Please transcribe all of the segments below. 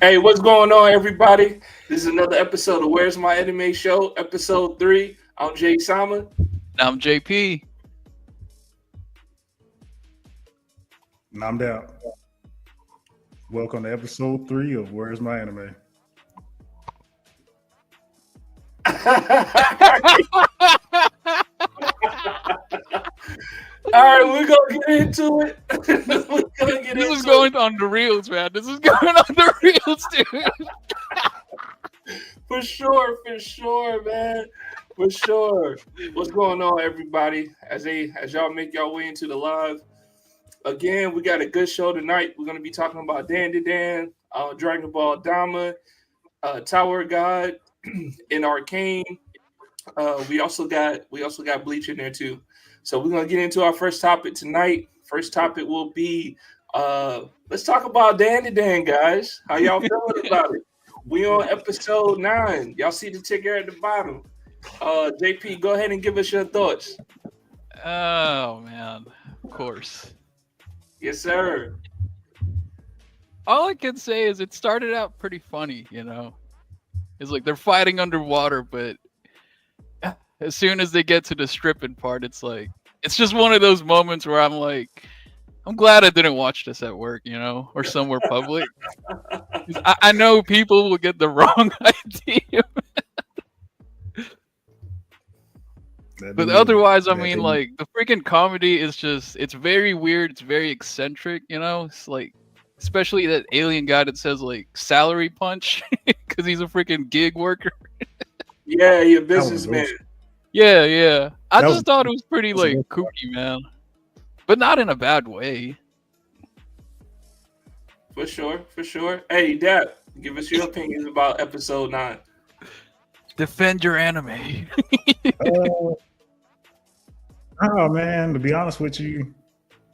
Hey, what's going on, everybody? This is another episode of Where's My Anime Show, episode 3. I'm Jay Sama. I'm JP. And I'm down. Welcome to episode 3 of Where's My Anime. All right, we're gonna get into it. This is going on the reels, man. This is going on the reels, dude. For sure, man. For sure. What's going on, everybody? As y'all make y'all way into the live. Again, we got a good show tonight. We're gonna be talking about Dan, Dragon Ball Dama, Tower God, and Arcane. We also got Bleach in there too. So we're gonna get into our first topic tonight. First topic will be let's talk about Dan, guys. How y'all feeling about it? We on episode 9. Y'all see the ticker at the bottom. JP, go ahead and give us your thoughts. Oh man, of course. Yes, sir. All I can say is it started out pretty funny, you know. It's like they're fighting underwater, but as soon as they get to the stripping part, it's just one of those moments where I'm like, I'm glad I didn't watch this at work, you know, or somewhere public. I know people will get the wrong idea. But otherwise, I mean, like, the freaking comedy is just, it's very weird. It's very eccentric, you know? It's like, especially that alien guy that says, like, salary punch because he's a freaking gig worker. Yeah, you're a businessman. Yeah. I just thought it was pretty, like, kooky, man. But not in a bad way. For sure. Hey, Dad, give us your opinions about episode 9. Defend your anime. Oh man, to be honest with you,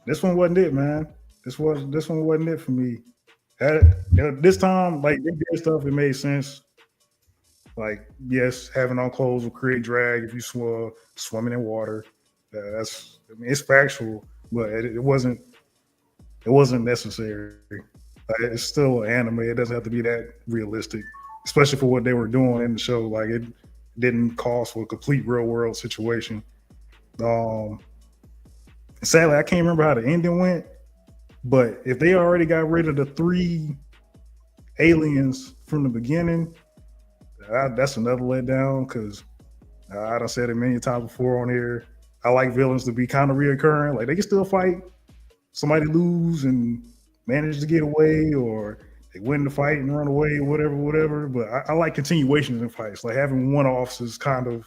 this one wasn't it, man. This one wasn't it for me. This time, like they did stuff, it made sense. Like, yes, having on clothes will create drag if you swimming in water. It's factual, but it wasn't necessary. Like, it's still an anime. It doesn't have to be that realistic, especially for what they were doing in the show. Like, it didn't call for a complete real world situation. Sadly, I can't remember how the ending went, but if they already got rid of the 3 aliens from the beginning, that's another letdown, because I done said it many times before on here. I like villains to be kind of reoccurring. Like, they can still fight, somebody lose and manage to get away, or they win the fight and run away, whatever. But I like continuations in fights. Like, having one-offs is boring.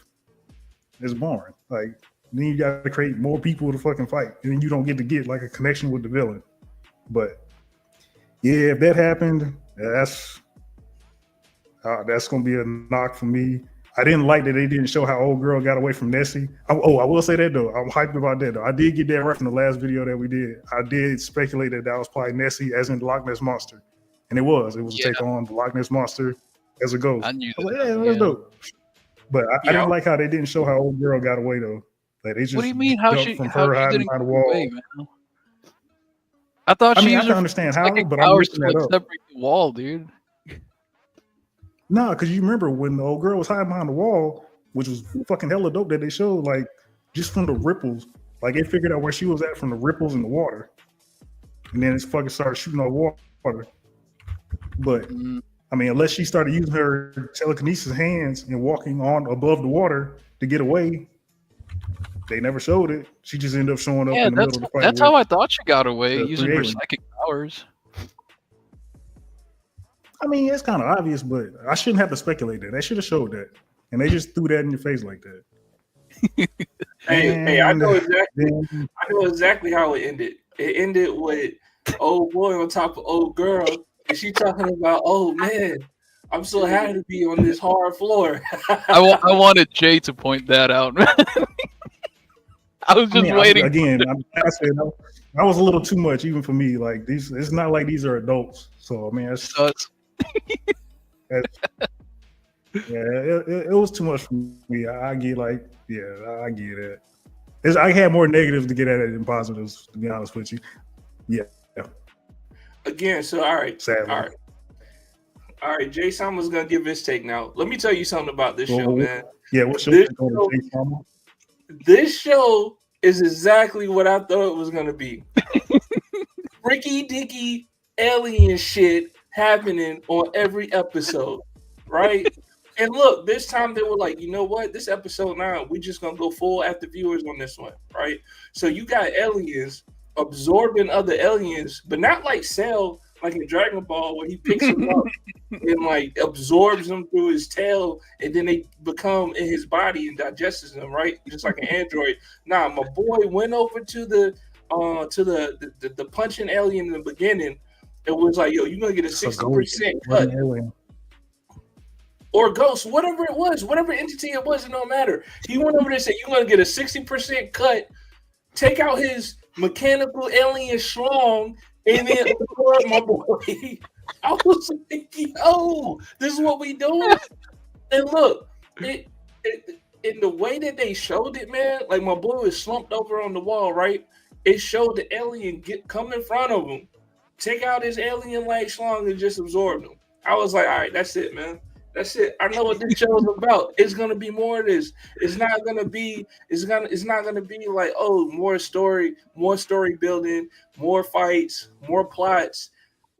Like, then you got to create more people to fucking fight, and then you don't get like a connection with the villain. But yeah, if that happened, that's gonna be a knock for me. I didn't like that they didn't show how old girl got away from Nessie. I will say that though. I'm hyped about that though. I did get that right from the last video that we did. I did speculate that was probably Nessie, as in the Loch Ness Monster, and it was a take on the Loch Ness Monster as a ghost. I knew that. Like, yeah, that's dope. But I didn't like how they didn't show how old girl got away though. Like, they just, what do you mean? How she didn't get away, man? I thought she used I can understand how, but I'm powers mixing that up. Separate the wall, dude. No, because you remember when the old girl was hiding behind the wall, which was fucking hella dope that they showed, like, just from the ripples. Like, they figured out where she was at from the ripples in the water. And then it's fucking started shooting out water. But, I mean, unless she started using her telekinesis hands and walking on above the water to get away, they never showed it. She just ended up showing up in the middle of the fight. That's how I thought she got away, using her aliens. psychic powers. I mean, it's kind of obvious, but I shouldn't have to speculate that. They should have showed that. And they just threw that in your face like that. Hey, I know exactly how it ended. It ended with old boy on top of old girl, and she talking about, oh man, I'm so happy to be on this hard floor. I wanted Jay to point that out, man. I was just waiting. That was a little too much, even for me. Like, it's not like these are adults. So, I mean, it was too much for me. I get it. I had more negatives to get at it than positives, to be honest with you. Yeah. Again, so all right. Sadly. All right. All right, Jay Sama's gonna give his take now. Let me tell you something about this show, man. Yeah, what's your This take on show, Jay Sama? this show is exactly what I thought it was gonna be. Freaky dicky alien shit happening on every episode, right? And look, this time they were like, you know what? This episode 9, we just gonna go full after viewers on this one, right? So you got aliens absorbing other aliens, but not like Cell, like in Dragon Ball, where he picks them up and like absorbs them through his tail, and then they become in his body and digests them, right? Just like an android. Nah, my boy went over to the punching alien in the beginning. It was like, yo, you're gonna get a 60% cut. Or ghost, whatever it was, whatever entity it was, it don't matter. He went over there and said, you're gonna get a 60% cut, take out his mechanical alien schlong, and then absorb my boy. I was like, yo, this is what we doing. And look, in the way that they showed it, man, like my boy was slumped over on the wall, right? It showed the alien come in front of him, take out his alien like schlong and just absorb him. I was like, all right, that's it, man. That's it. I know what this show is about. It's gonna be more of this. It's not gonna be like, oh, more story building, more fights, more plots,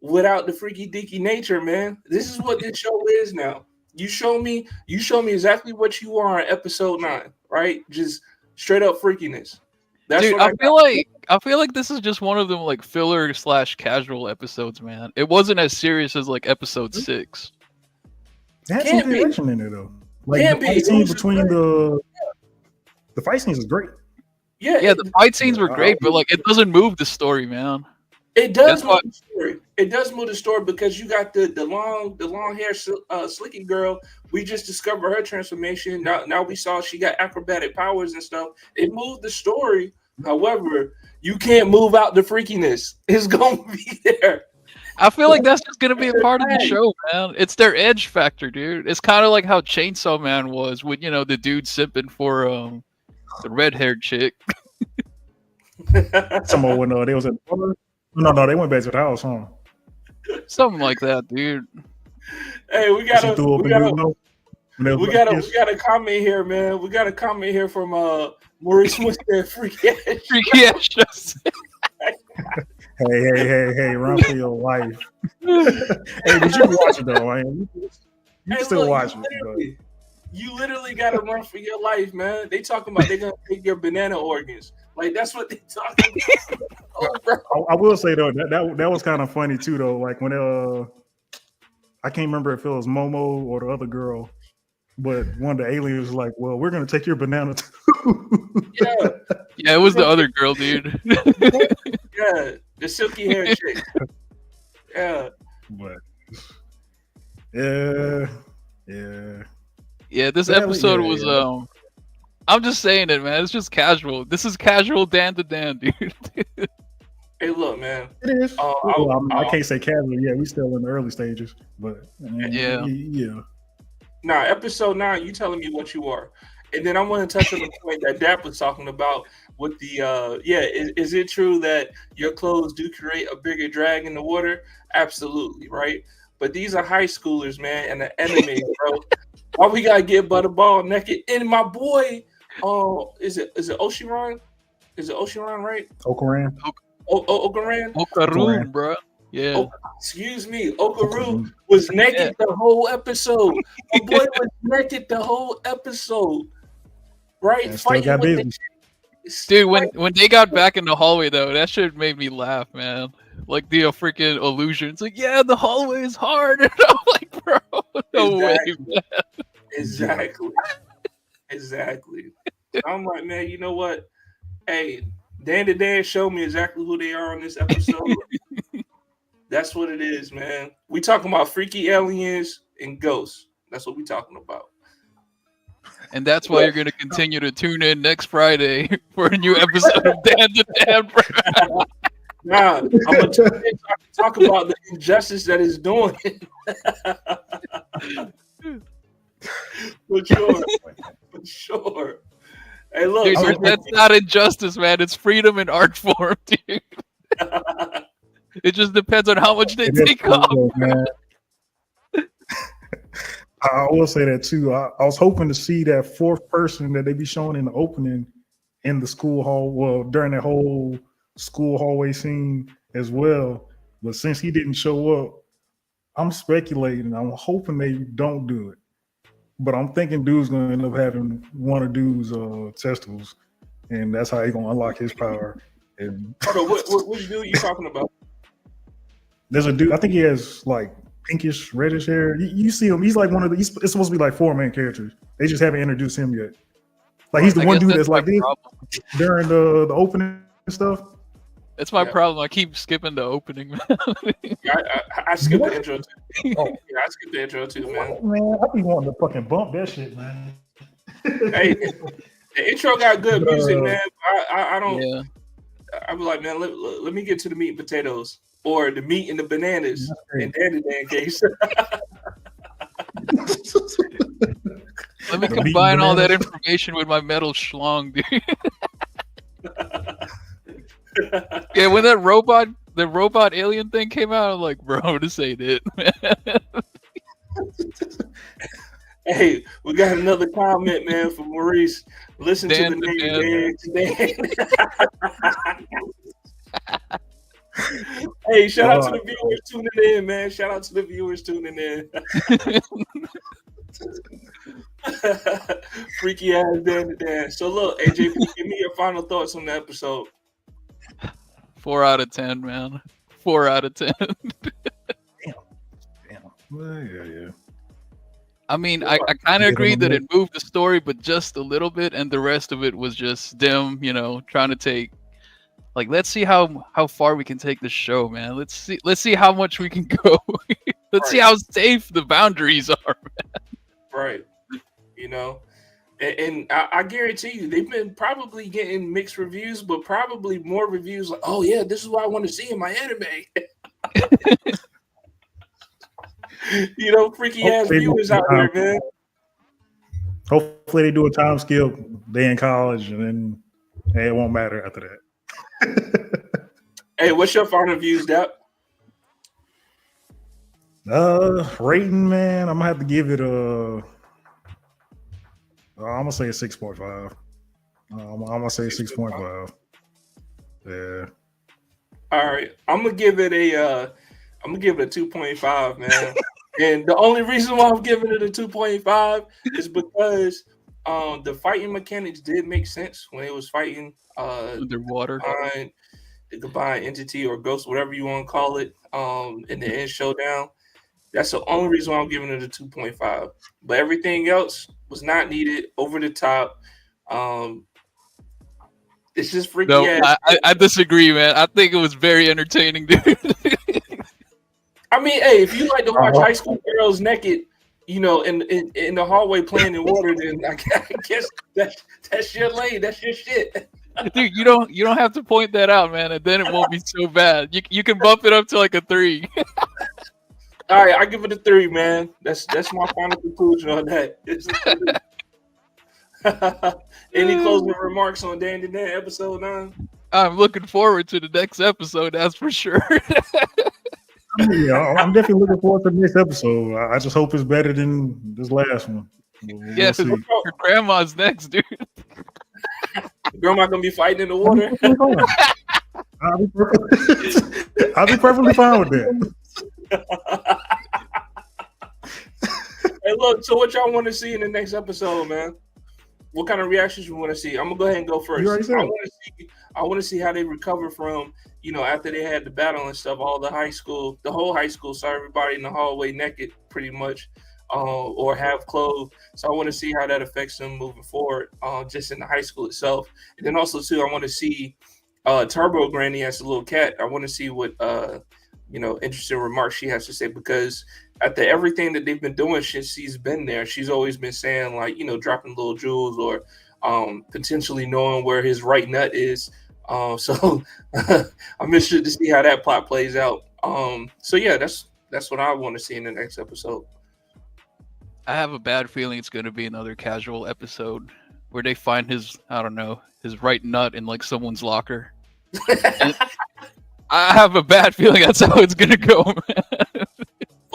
without the freaky deaky nature, man. This is what this show is now. You show me exactly what you are on episode 9, right? Just straight up freakiness. That's Dude, what I feel like this is just one of them like filler / casual episodes, man. It wasn't as serious as like episode 6. It had some good action in it though. Like the fight scenes between the fight scenes is great. Yeah, the fight scenes were great, but like it doesn't move the story, man. It does move the story. It does move the story because you got the long hair slicky girl. We just discovered her transformation. Now we saw she got acrobatic powers and stuff. It moved the story. However, you can't move out the freakiness. It's gonna be there. I feel like that's just gonna be a part of the show, man. It's their edge factor, dude. It's kind of like how Chainsaw Man was with the dude simping for the red-haired chick. Someone would know they was at no, they went back to the house, huh? Something like that, dude. Hey, we got a comment here, man. We got a comment here from Maurice Mustard, freaky ass. Hey, run for your life. Hey, but you can watch it though, man. You can still watch it. You literally got to run for your life, man. They talking about they're gonna take your banana organs. Like that's what they talking about. Oh, bro. I will say though that was kind of funny too though. Like when I can't remember if it was Momo or the other girl, but one of the aliens was like, "Well, we're gonna take your banana too." Yeah, it was the other girl, dude. Yeah, the silky hair chick. Yeah, but yeah. This episode was I'm just saying it, man. It's just casual. This is casual Dan to Dan, dude. Hey, look, man. It is. I can't say casual. Yeah, we still in the early stages, but yeah. Nah, episode 9. You telling me what you are, and then I want to touch on the point that Dap was talking about with the Is it true that your clothes do create a bigger drag in the water? Absolutely, right. But these are high schoolers, man, and the anime, bro. Why we gotta get butterball naked? And my boy, is it Oshiran? Is it Oshiran, right? Okaran. Okaran? Okarun, bro. Yeah. Excuse me. Okaru was naked the whole episode. My boy was naked the whole episode. Right? Fighting with dude, when they got back in the hallway though, that shit made me laugh, man. Like the freaking illusion. It's like, yeah, the hallway is hard. And I'm like, bro, no way, man. Exactly. I'm like, man, you know what? Hey, Dan to Dan showed me exactly who they are on this episode. That's what it is, man. We talking about freaky aliens and ghosts. That's what we talking about. And that's why you're going to continue to tune in next Friday for a new episode of Dan to Dan, bro. Nah, I'm going to talk about the injustice that it's doing. For sure. Hey, look. Dude, that's not injustice, man. It's freedom in art form, dude. It just depends on how much they take off. Man. I will say that too. I was hoping to see that fourth person that they be showing in the opening in the school hall. Well, during that whole school hallway scene as well. But since he didn't show up, I'm speculating. I'm hoping they don't do it. But I'm thinking dude's gonna end up having one of dude's testicles, and that's how he's gonna unlock his power. And Hold on, which dude you talking about? there's a dude. I think he has like pinkish, reddish hair. You see him. He's like one of the. It's supposed to be like four main characters. They just haven't introduced him yet. Like he's the I one guess dude that's like this problem. during the opening and stuff. That's my problem. I keep skipping the opening. Yeah, I skipped the intro too. Oh. Yeah, I skipped the intro too, man. Man, I be wanting to fucking bump that shit, man. Hey, the intro got good music, man. I don't. Yeah. I be like, man, let me get to the meat and potatoes, or the meat and the bananas, in Dandy Dan case. Let me combine all that information with my metal schlong, dude. Yeah, when the robot alien thing came out, I'm like, bro, this ain't it, man. Hey, we got another comment, man, from Maurice. Listen to the name Dan. Hey, shout out to the viewers tuning in, man. Shout out to the viewers tuning in. Freaky ass Dan. So look, AJ, give me your final thoughts on the episode. 4 out of 10, man. 4 out of 10. Damn. Yeah. I mean, I kind of agree that it moved the story, but just a little bit, and the rest of it was just them, trying to take. Like, let's see how far we can take this show, man. Let's see how much we can go. Let's see how safe the boundaries are, man. Right. And I guarantee you, they've been probably getting mixed reviews, but probably more reviews like, oh yeah, this is what I want to see in my anime. Freaky ass viewers out there, man. Hopefully they do a time skip. They in college, and then it won't matter after that. Hey, what's your final views, Dap? Rating, man, I'm gonna have to give it a. I'm gonna say a 6.5. I'm gonna say 6.5. Yeah. All right, I'm gonna give it a 2.5, man. And the only reason why I'm giving it a 2.5 is because the fighting mechanics did make sense when it was fighting underwater, the combined entity or ghost, whatever you want to call it, in the end showdown. That's the only reason why I'm giving it a 2.5. But everything else was not needed, over the top. It's just freaky ass. I disagree, man. I think it was very entertaining, dude. I mean, hey, if you like to watch high school girls naked, in the hallway playing in water, then I guess that's your lane. That's your shit. Dude, you don't have to point that out, man, and then it won't be so bad. You can bump it up to like a 3. All right, I give it a 3, man. That's my final conclusion on that. Any closing remarks on Dan episode 9? I'm looking forward to the next episode, that's for sure. Yeah, I'm definitely looking forward to the next episode. I just hope it's better than this last one. Yes, your grandma's next, dude. Grandma gonna be fighting in the water. I'll be perfectly fine with that. Hey, look. So, what y'all want to see in the next episode, man? What kind of reactions you want to see? I'm gonna go ahead and go first. I want to see how they recover from, after they had the battle and stuff. The whole high school saw everybody in the hallway naked, pretty much, or half clothed. So I want to see how that affects them moving forward, just in the high school itself. And then also too, I want to see Turbo Granny as a little cat. I want to see what interesting remarks she has to say, because after everything that they've been doing since she's been there, she's always been saying, like, dropping little jewels or potentially knowing where his right nut is. So I'm interested to see how that plot plays out. So yeah, that's what I want to see in the next episode. I have a bad feeling it's going to be another casual episode where they find his right nut in like someone's locker. I have a bad feeling that's how it's going to go, man.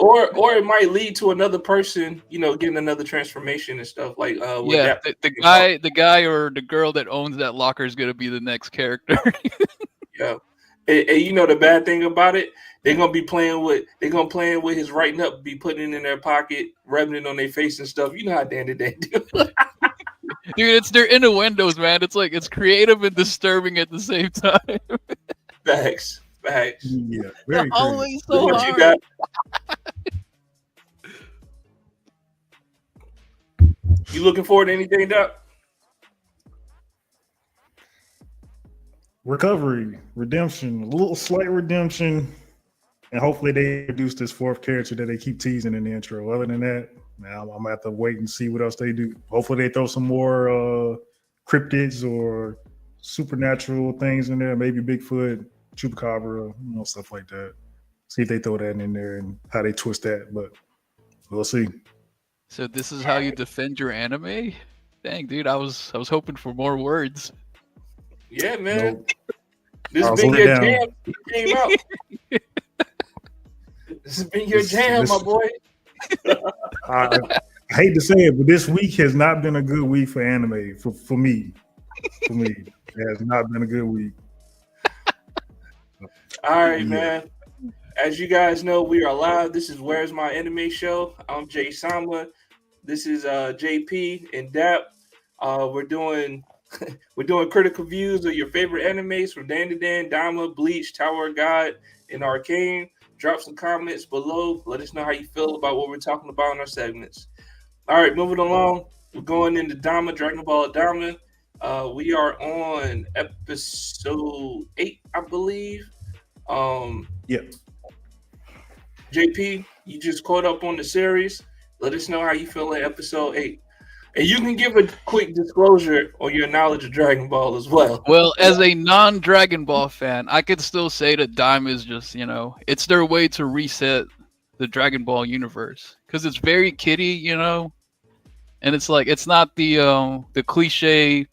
or it might lead to another person, getting another transformation and stuff like what Yeah, that the guy or the girl that owns that locker is gonna be the next character. Yeah. And the bad thing about it, they're gonna playing with his writing up, be putting it in their pocket, rubbing it on their face and stuff. You know how Dan they do. Dude, it's their innuendos, man. It's like it's creative and disturbing at the same time. Facts. Yeah, very crazy. Always so What hard. you got? You looking forward to anything, Doc? Recovery, redemption, a little slight redemption, and hopefully they introduce this fourth character that they keep teasing in the intro. Other than that, now I'm gonna have to wait and see what else they do. Hopefully they throw some more cryptids or supernatural things in there, maybe Bigfoot, Chupacabra, stuff like that. See if they throw that in there and how they twist that, but we'll see. So this is how you defend your anime? Dang, dude, I was hoping for more words. Yeah, man. Nope. This has been your jam. You came out. This has been your jam, my boy. I hate to say it, but this week has not been a good week for anime for me. For me, it has not been a good week. All right, man. As you guys know, we are live. This is Where's My Anime Show. I'm Jay Sama. This is JP and Dap. We're doing critical views of your favorite animes from Dan to Dan, Dama, Bleach, Tower of God, and Arcane. Drop some comments below. Let us know how you feel about what we're talking about in our segments. All right, moving along. We're going into Dama, Dragon Ball Dama. We are on episode 8, I believe. Yep. JP, you just caught up on the series. Let us know how you feel in episode 8. And you can give a quick disclosure on your knowledge of Dragon Ball as well. Well, as a non-Dragon Ball fan, I could still say that Dime is just, it's their way to reset the Dragon Ball universe. Because it's very kiddie, and it's like, it's not the cliche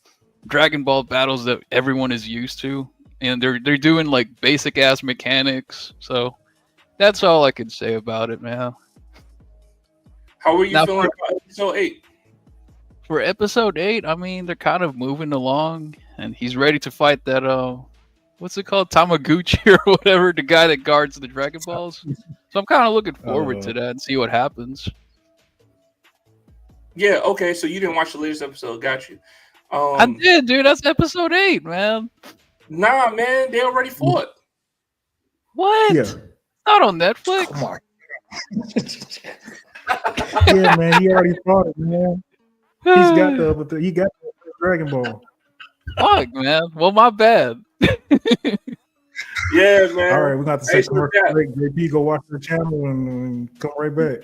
Dragon Ball battles that everyone is used to. And they're doing like basic ass mechanics. So that's all I can say about it, man. How are you feeling about episode 8? For episode 8, I mean, they're kind of moving along, and he's ready to fight that, what's it called? Tamaguchi or whatever, the guy that guards the Dragon Balls. So I'm kind of looking forward to that and see what happens. Yeah, okay, so you didn't watch the latest episode. Got you. I did, dude. That's episode 8, man. Nah, man, they already fought. What? Yeah. Not on Netflix. Come on. Yeah, man, he already fought it, man. He got the Dragon Ball. Fuck, man. Well, my bad. Yeah, man. All right, we're going to take some break. JP, go watch the channel and come right back.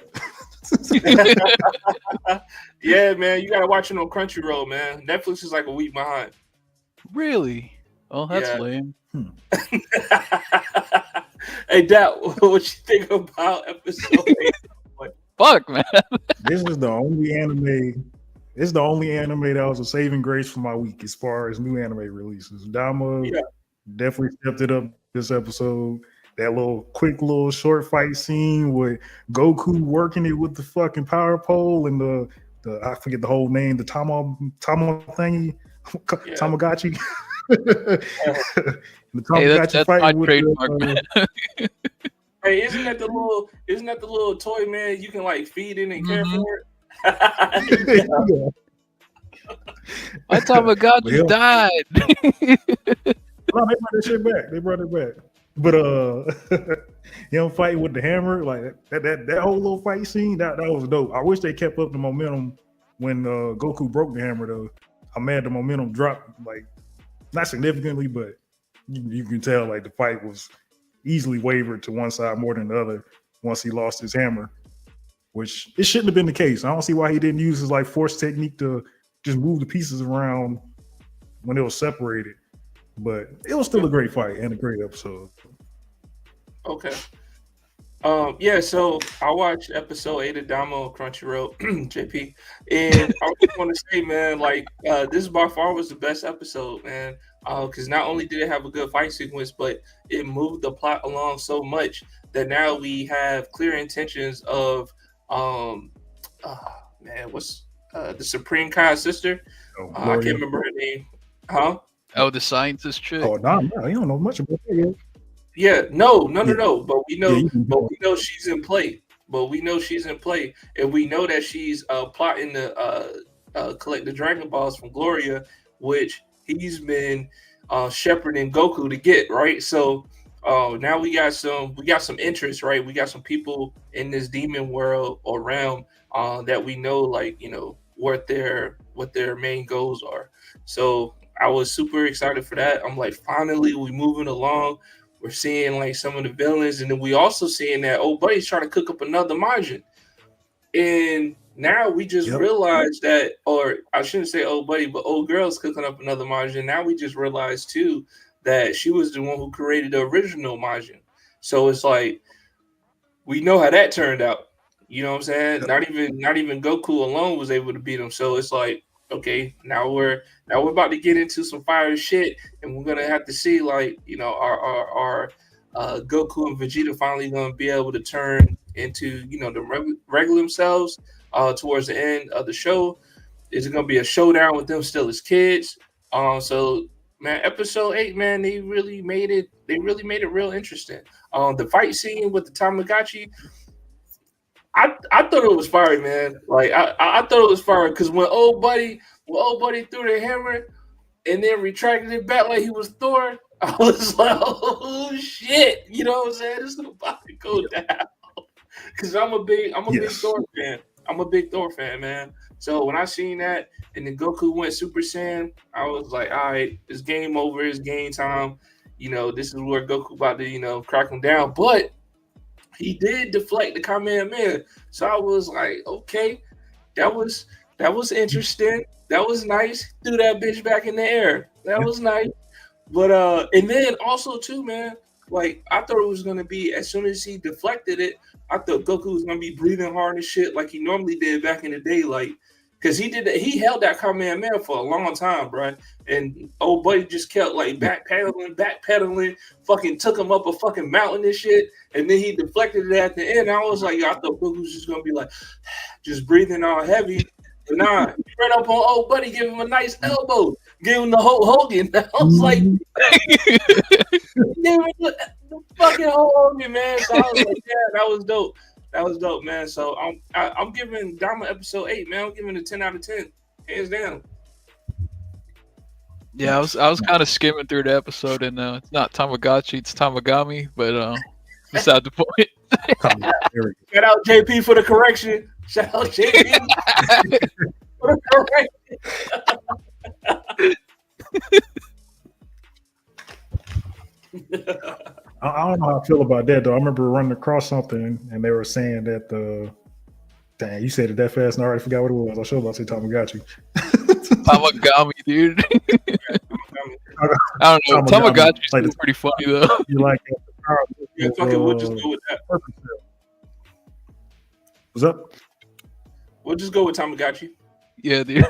Yeah, man, you got to watch it on Crunchyroll, man. Netflix is like a week behind. Really? Oh, that's lame. Hey, Dad, what you think about episode 8? Fuck, man. This is the only anime. It's the only anime that was a saving grace for my week as far as new anime releases. Dama definitely stepped it up this episode. That quick little short fight scene with Goku working it with the fucking power pole and the I forget the whole name, the Tama thingy, Tamagotchi. The Tamagotchi that's my trademark, man. Hey, isn't that the little toy, man? You can like feed it and care for it. My Tamagotchi died. No, they brought that shit back. They brought it back. But him fighting with the hammer, like that whole little fight scene, that was dope. I wish they kept up the momentum when Goku broke the hammer though. I'm mad the momentum dropped, like not significantly, but you can tell like the fight was easily wavered to one side more than the other once he lost his hammer, which it shouldn't have been the case. I don't see why he didn't use his like force technique to just move the pieces around when it was separated. But it was still a great fight and a great episode. Okay. Yeah, so I watched episode 8 of Damo on Crunchyroll, JP, and I just want to say, man, like this by far was the best episode, man. Because not only did it have a good fight sequence, but it moved the plot along so much that now we have clear intentions of, um, uh, man, what's the Supreme Kai's sister? Oh, I Gloria. can't remember her name. Huh? Oh, the scientist chick. Oh, no, you don't know much about that yet. Yeah, no. Yeah. But we Yeah, know, you can but go. we know she's in play. But we know she's in play, and we know that she's plotting to collect the Dragon Balls from Gloria, which he's been shepherding Goku to get. Right. So now we got some interest. Right. We got some people in this demon world or realm that we know, like what their main goals are. So I was super excited for that. I'm like, finally, we moving along. We're seeing like some of the villains, and then we also seeing that old buddy's trying to cook up another Majin. And now we just Yep. realized that, or I shouldn't say old buddy, but old girl's cooking up another Majin. Now we just realized too that she was the one who created the original Majin. So it's like we know how that turned out. You know what I'm saying? Yep. Not even Goku alone was able to beat him. So it's like, okay, now we're about to get into some fire shit, and we're gonna have to see, like, our Goku and Vegeta finally gonna be able to turn into, the regular themselves towards the end of the show. Is it gonna be a showdown with them still as kids? So man, episode 8, man, they really made it. They really made it real interesting. The fight scene with the Tamagotchi, I thought it was fire, man. Like I thought it was fire because when old buddy threw the hammer and then retracted it back like he was Thor, I was like, oh shit, you know what I'm saying? This is about to go down. Because I'm a big Yes. Thor fan. I'm a big Thor fan, man. So when I seen that and then Goku went Super Saiyan, I was like, all right, it's game over, it's game time. This is where Goku about to, crack him down. But he did deflect the Kamehameha. So I was like, okay, that was interesting. That was nice. Threw that bitch back in the air. That Yep. was nice. But and then also too, man, like I thought it was gonna be as soon as he deflected it, I thought Goku was gonna be breathing hard and shit like he normally did back in the day, like because he did that. He held that Kamehameha for a long time, bro. And old buddy just kept like backpedaling, fucking took him up a fucking mountain and shit. And then he deflected it at the end. I was like, yo, I thought Goku was just gonna be like, just breathing all heavy. But nah, straight up on old buddy, give him a nice elbow, give him the Hulk Hogan. I was like, give him the fucking Hulk Hogan, man. So I was like, yeah, that was dope. That was dope, man. So I'm giving Dama episode 8, man. I'm giving it a 10 out of 10, hands down. Yeah, I was kind of skimming through the episode, and it's not Tamagotchi, it's Tamagami, but beside the point. There we go. Shout out JP for the correction. Shout out JP for the correction. I don't know how I feel about that though. I remember running across something and they were saying that dang, you said it that fast and I already forgot what it was. I should about to say Tamagotchi. Tamagami, dude. I don't know. Tamagotchi's Like still pretty funny though. You like that? Yeah, fuck it, we'll just go with that. What's up? We'll just go with Tamagotchi. Yeah, dude.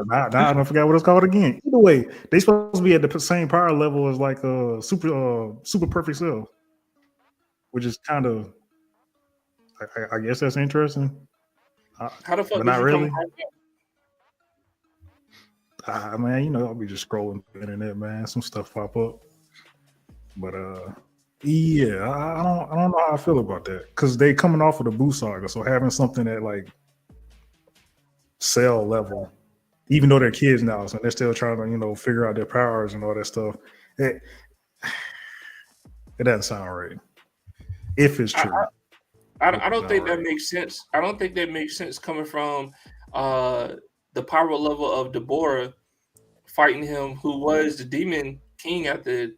Now I forgot what it's called again. Either way, they supposed to be at the same power level as like super perfect cell, which is kind of I guess that's interesting. How the fuck but did not you really. come I'll be just scrolling the internet, man. Some stuff pop up, but yeah, I don't know how I feel about that because they coming off of the Boo saga, so having something at like cell level, even though they're kids now, so they're still trying to figure out their powers and all that stuff. It doesn't sound right. If it's true, I don't think that makes sense. I don't think that makes sense coming from the power level of Deborah fighting him, who was the demon king at the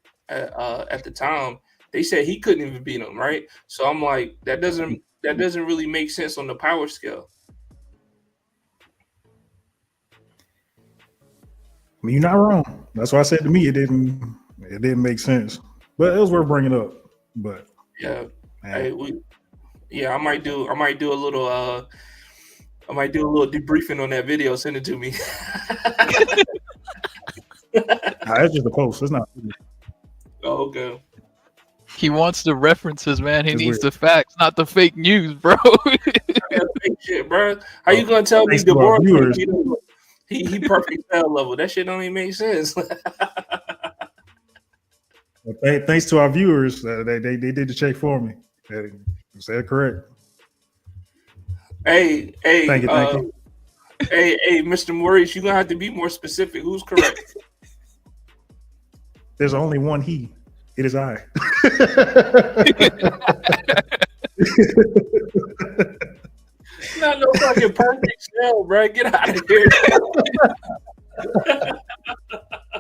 time. They said he couldn't even beat him, right? So I'm like, that doesn't really make sense on the power scale. I mean, you're not wrong. That's why I said to me it didn't make sense. But it was worth bringing up. But Yeah. man. I might do a little debriefing on that video. Send it to me. Nah, it's just a post. It's not. Oh, okay. He wants the references, man. He It's needs weird. the facts, not the fake news, bro. That's fake shit, bro. How you gonna tell me Thanks to our DeBoer viewers. he perfect cell level? That shit don't even make sense. Thanks to our viewers, they did the check for me. They said correct. Hey, Thank you. hey, Mr. Maurice, you're gonna have to be more specific. Who's correct? There's only one he. It is I. Not no fucking perfect cell, bro. Get out of here.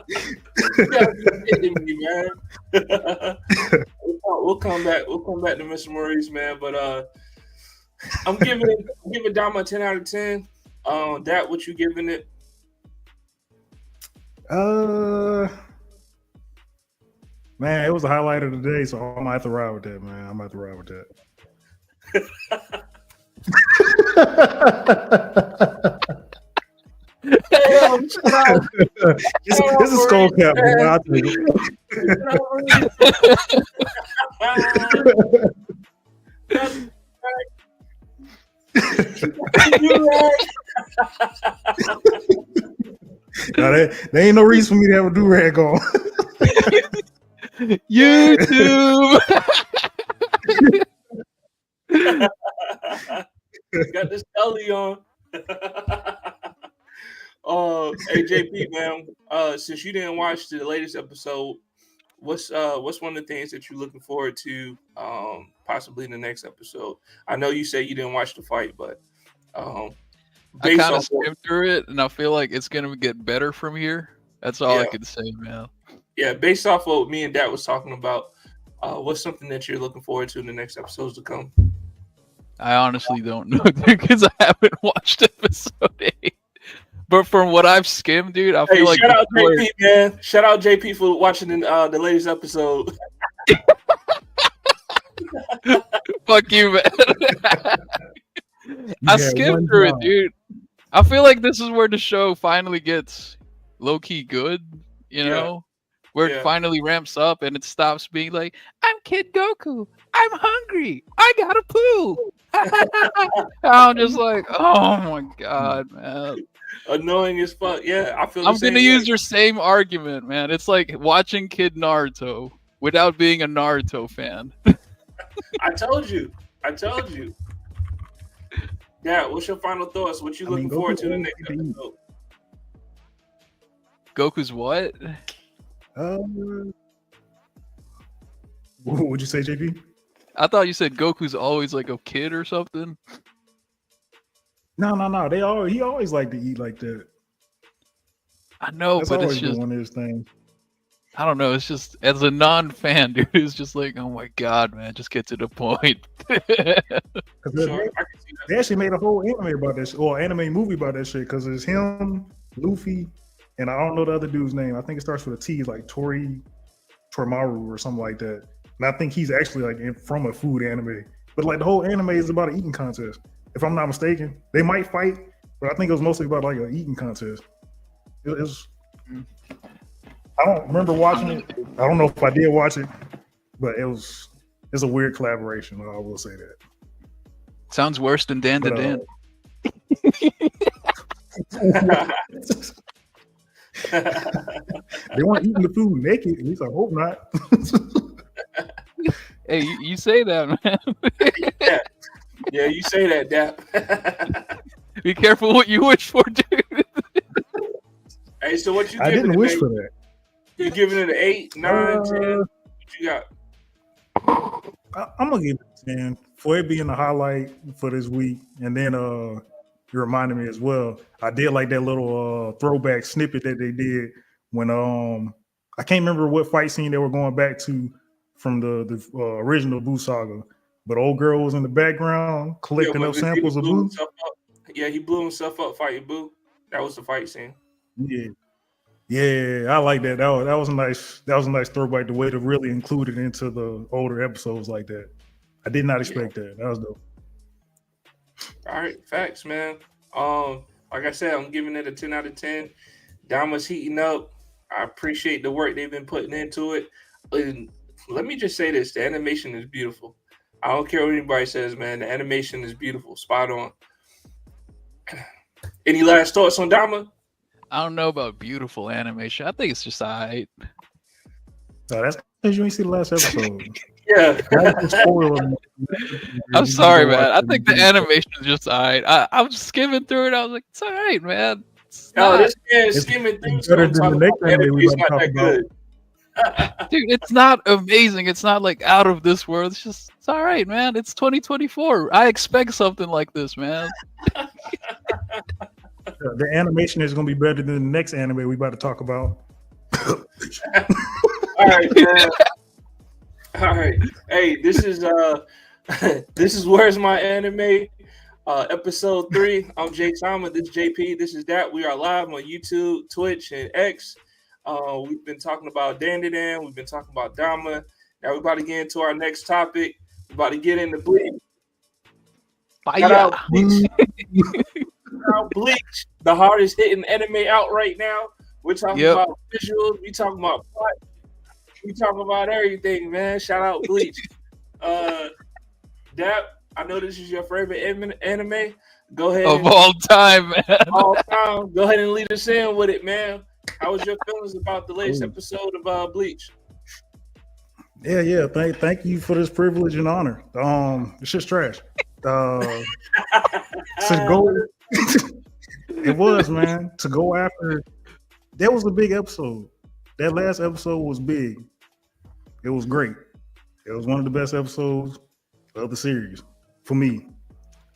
You gotta be kidding me, man. We'll come back. We'll come back to Mr. Maurice, man. But I'm giving Dama a 10 out of 10. That what you giving it? Man, it was the highlight of the day, so I'm gonna have to ride with that, man. I'm gonna have to ride with that. Damn, shut up. It's a skull cap, man. I'll take it. Now, there ain't no reason for me to have a do-rag on. YouTube. Got this Ellie on. Hey JP, man. Since you didn't watch the latest episode, what's one of the things that you're looking forward to possibly in the next episode? I know you say you didn't watch the fight, but I kind of skimmed through it, and I feel like it's gonna get better from here. That's all I can say, man. Yeah, based off what me and Dad was talking about, what's something that you're looking forward to in the next episodes to come? I honestly don't know because I haven't watched episode 8. But from what I've skimmed, dude, I feel like shout out JP, man. Shout out JP for watching the latest episode. Fuck you, man. I skimmed through it, dude. I feel like this is where the show finally gets low-key good, you know? Where it finally ramps up and it stops being like, I'm Kid Goku. I'm hungry. I gotta poo. I'm just like, oh my God, man. Annoying as fuck. Yeah, I feel I'm gonna use your same argument, man. It's like watching Kid Naruto without being a Naruto fan. I told you. Yeah, what's your final thoughts? What you looking forward to in the next episode? Goku's what? What would you say, JP? I thought you said Goku's always like a kid or something. No. He always liked to eat like that. I know, That's but always it's just one of his things. I don't know. It's just as a non-fan, dude, it's just like, oh my God, man, just get to the point. They actually made a whole anime about that, or anime movie about that shit, because it's him, Luffy, and I don't know the other dude's name. I think it starts with a T, like Torimaru or something like that. And I think he's actually like from a food anime. But like the whole anime is about an eating contest. If I'm not mistaken, they might fight, but I think it was mostly about like an eating contest. I don't remember watching it. I don't know if I did watch it, but it's a weird collaboration. I will say that. Sounds worse than Dan to Dan. They weren't eating the food naked. At least I hope not. Hey, you say that, man. Yeah, you say that, Dap. Be careful what you wish for, dude. Hey, so what you? I didn't wish for that. You giving it an 8, 9, 10? What you got? I'm gonna give it a 10 for it being the highlight for this week, and then you reminded me as well. I did like that little throwback snippet that they did when I can't remember what fight scene they were going back to from the original Boo saga, but old girl was in the background collecting up samples of Boo. Yeah, he blew himself up fighting Boo. That was the fight scene. Yeah. Yeah, I like that. That was a nice. That was a nice throwback. The way to really include it into the older episodes like that. I did not expect that. That was dope. All right, facts, man. Like I said, I'm giving it a 10 out of 10. Dama's heating up. I appreciate the work they've been putting into it. And let me just say this: the animation is beautiful. I don't care what anybody says, man. The animation is beautiful, spot on. Any last thoughts on Dama? I don't know about beautiful animation. I think it's just alright. Oh, that's because you ain't see the last episode. Yeah. I'm sorry, man. I think the animation is just alright. I was skimming through it. I was like, it's alright, man. This man skimming through. It's better than the next anime we not that good. Dude, it's not amazing. It's not like out of this world. It's all right, man. It's 2024. I expect something like this, man. The animation is going to be better than the next anime we about to talk about. All right, man. All right. Hey, this is Where's My Anime? Episode 3. I'm Jay Tama. This is JP. This is that. We are live on YouTube, Twitch, and X. We've been talking about Dandadan. We've been talking about Dama. Now we're about to get into our next topic. We're about to get into Bleach. Shout out Bleach. Bleach, the hardest hitting anime out right now. We're talking about visuals. We talking about plot. We talking about everything, man. Shout out Bleach. Dap, I know this is your favorite anime. Go ahead. Of all time, man. All time. Go ahead and lead us in with it, man. How was your feelings about the latest episode of Bleach? Yeah. Thank you for this privilege and honor. It's just trash. To go, it was, man. To go after, that was a big episode. That last episode was big. It was great. It was one of the best episodes of the series for me.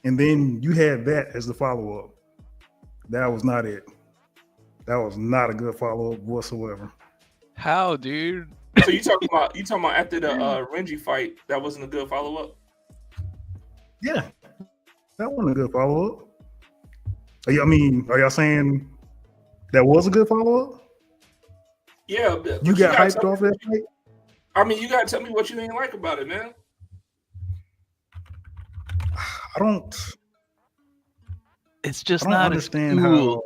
And then you had that as the follow-up. That was not it. That was not a good follow-up whatsoever. How, dude? So you talking about after the Renji fight, that wasn't a good follow-up? Yeah, that wasn't a good follow-up. Are y'all saying that was a good follow-up? Yeah. You got hyped off that fight? I mean, you gotta tell me what you didn't like about it, man. I don't. It's just I don't not understand how.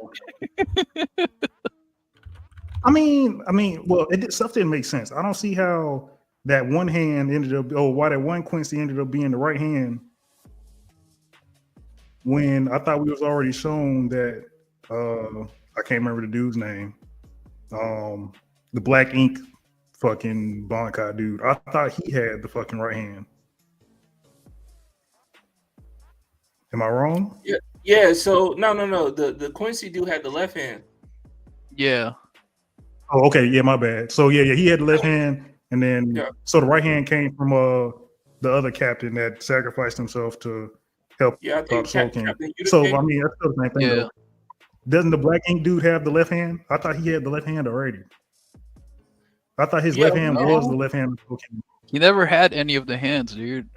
I mean, well, stuff didn't make sense. I don't see how that one hand ended up, why that one Quincy ended up being the right hand when I thought we was already shown that, I can't remember the dude's name, the Black Ink fucking Bankai dude. I thought he had the fucking right hand. Am I wrong? Yeah. So no. The Quincy dude had the left hand. Yeah. Oh, okay. Yeah, my bad. So yeah, he had the left hand, and then so the right hand came from the other captain that sacrificed himself to help. Yeah, I think Captain so I mean, that's still the same thing. Yeah. Though. Doesn't the Black Ink dude have the left hand? I thought he had the left hand already. I thought his left hand was the left hand. He never had any of the hands, dude.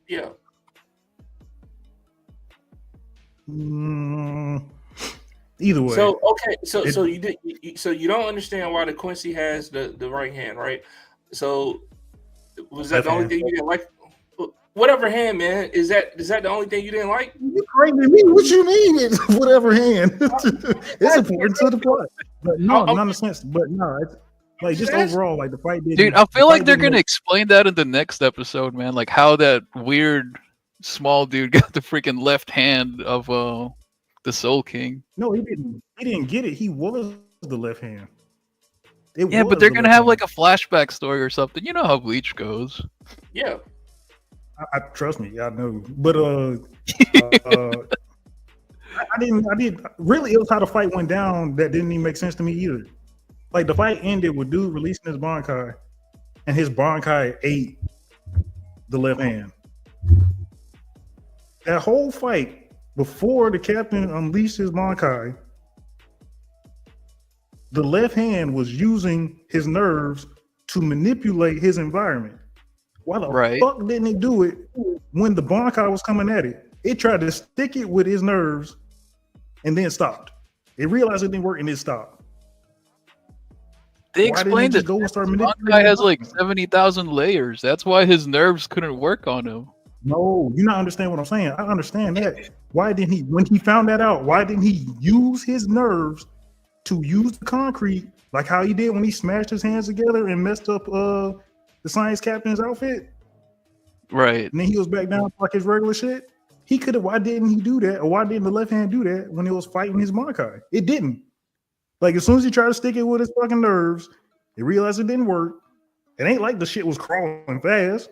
Yeah. Either way. So okay, so you don't understand why the Quincy has the right hand, right? So was that the only thing you didn't like? Whatever hand, man. Is that the only thing you didn't like? You crazy me? What you mean? Whatever hand. It's important to the plot. But no, not in a sense. But no, it's like just overall, like the fight didn't. Dude, I feel like they're gonna explain that in the next episode, man. Like how that weird small dude got the freaking left hand of the Soul King. No, he didn't. He didn't get it. He was the left hand. But they're gonna have like a flashback story or something. You know how Bleach goes. Yeah. I trust me, I know. But I didn't really. It was how the fight went down that didn't even make sense to me either. Like the fight ended with dude releasing his Bankai, and his Bankai ate the left hand. That whole fight before the captain unleashed his Bankai, the left hand was using his nerves to manipulate his environment. Why the fuck didn't it do it when the Bankai was coming at it? It tried to stick it with his nerves and then stopped. It realized it didn't work and it stopped. They Why didn't he explained just it. go and start This manipulating? guy has the like environment? 70,000 layers. That's why his nerves couldn't work on him. No, you not understand what I'm saying. I understand that. Why didn't he, when he found that out, why didn't he use his nerves to use the concrete like how he did when he smashed his hands together and messed up the science captain's outfit? Right. And then he was back down to like his regular shit. He could have. Why didn't he do that? Or why didn't the left hand do that when he was fighting his Makai? It didn't. Like as soon as he tried to stick it with his fucking nerves, he realized it didn't work. It ain't like the shit was crawling fast.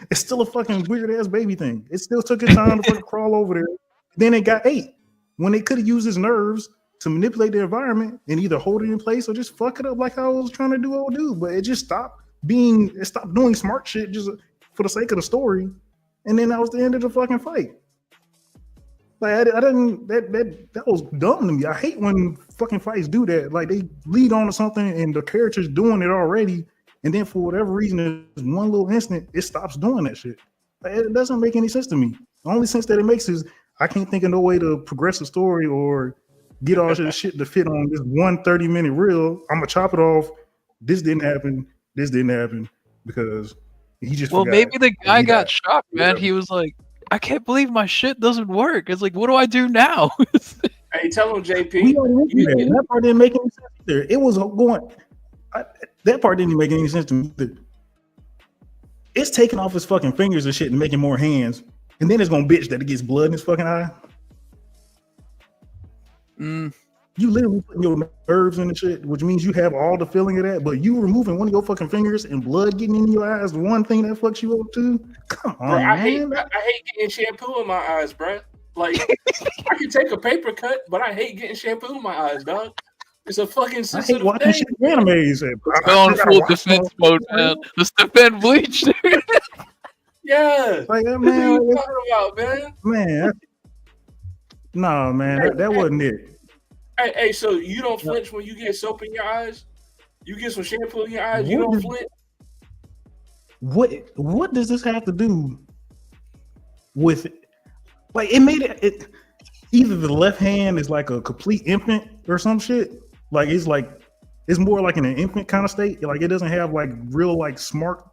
It's still a fucking weird ass baby thing. It still took its time to fucking crawl over there. Then it got ate when they could have used his nerves to manipulate the environment and either hold it in place or just fuck it up like I was trying to do old dude. But it just stopped being. It stopped doing smart shit just for the sake of the story. And then that was the end of the fucking fight. Like I didn't. That was dumb to me. I hate when fucking fights do that. Like they lead on to something and the character's doing it already, and then for whatever reason, there's one little instant it stops doing that shit. Like, it doesn't make any sense to me. The only sense that it makes is I can't think of no way to progress the story or get all this shit to fit on this 1 30-minute reel. I'm gonna chop it off. This didn't happen. This didn't happen because he just Well, forgot. maybe the guy He got died. shocked, man. He was like, I can't believe my shit doesn't work. It's like, what do I do now? Hey, tell him, JP. We already went through that. That part didn't make any sense either. It was going. That part didn't make any sense to me either. It's taking off his fucking fingers and shit and making more hands, and then it's gonna bitch that it gets blood in his fucking eye. You literally putting your nerves in the shit, which means you have all the feeling of that, but you removing one of your fucking fingers and blood getting in your eyes, the one thing that fucks you up too. Come on, bro, I man. hate getting shampoo in my eyes, bro. Like I can take a paper cut, but I hate getting shampoo in my eyes, dog. It's a fucking I sensitive hate watching thing. shit animes. Going full defense mode, man. Let's defend Bleach, dude. Yeah. Like that, What are man. you talking about, man? Man, no, man, that wasn't it. Hey, so you don't flinch when you get soap in your eyes? You get some shampoo in your eyes, you don't flinch? What does this have to do with like it made it either the left hand is like a complete infant or some shit. Like it's more like in an infant kind of state. Like it doesn't have like real like smart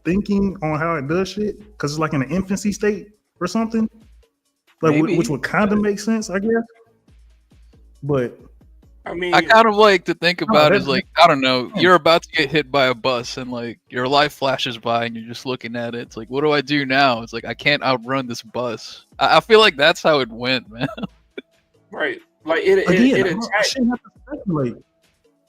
thinking on how it does shit because it's like in an infancy state or something. Like which would kind of make sense, I guess. But I mean, I kind of like to think about it as like, I don't know, you're about to get hit by a bus and like your life flashes by and you're just looking at it. It's like, what do I do now? It's like, I can't outrun this bus. I feel like that's how it went, man. Right. Like it I shouldn't have to speculate.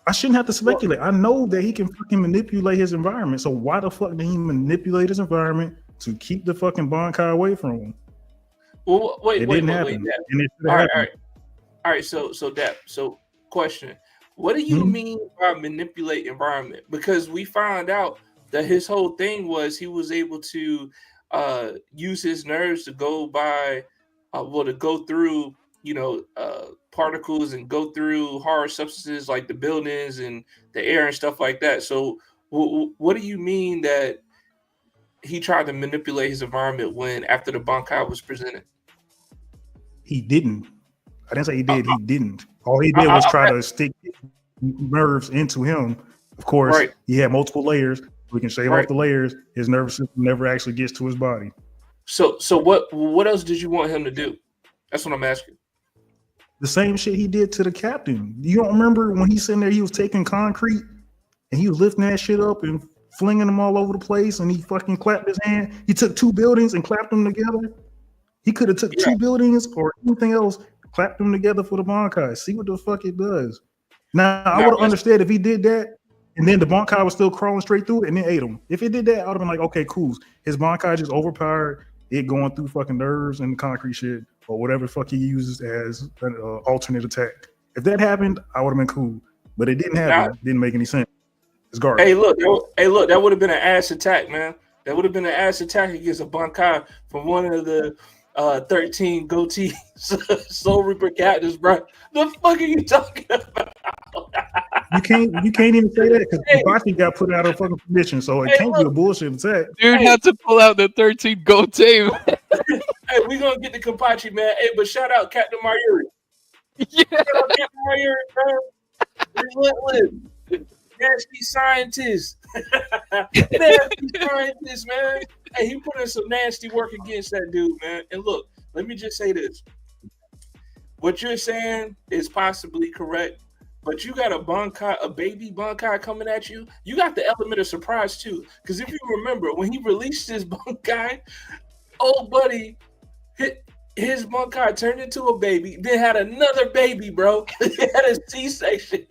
I shouldn't have to speculate. I know that he can fucking manipulate his environment. So why the fuck did he manipulate his environment to keep the fucking Bankai away from him? Well, wait, it didn't happen. And it all right. So Dap. So question: what do you mean by manipulate environment? Because we found out that his whole thing was he was able to use his nerves to go by, to go through, particles and go through hard substances like the buildings and the air and stuff like that. So what do you mean that he tried to manipulate his environment when after the Bankai was presented? He didn't. I didn't say he did. He didn't. All he did was try to stick nerves into him. Of course, he had multiple layers. We can shave off the layers. His nervous system never actually gets to his body. So what else did you want him to do? That's what I'm asking. The same shit he did to the captain. You don't remember when he's sitting there, he was taking concrete and he was lifting that shit up and flinging them all over the place and he fucking clapped his hand. He took 2 buildings and clapped them together. He could have took 2 buildings or anything else, clapped them together for the Bankai. See what the fuck it does. Now, I would have understood if he did that and then the Bankai was still crawling straight through it and then ate him. If it did that, I would have been like, okay, cool. His Bankai just overpowered it going through fucking nerves and the concrete shit or whatever the fuck he uses as an alternate attack. If that happened, I would have been cool. But it didn't happen. It didn't make any sense. It's garbage. Hey, look, that would have been an ass attack, man. That would have been an ass attack against a Bankai from one of the 13 goatee Soul Reaper captains, bro. The fuck are you talking about? You can't even say that because Kabachi got put out of fucking position, so it can't be a bullshit attack. Dude had to pull out the 13 goatee. Hey, we gonna get the Kabachi, man. Hey, but shout out Captain Mayuri. Yeah. Shout out Captain Mayuri, bro. Relentless. nasty scientist. Nasty scientist, man. Hey, he put in some nasty work against that dude, man. And look, let me just say this. What you're saying is possibly correct, but you got a baby Bankai coming at you. You got the element of surprise too. Because if you remember, when he released his Bankai, old buddy his Bankai turned into a baby, then had another baby, bro. He had a C-section.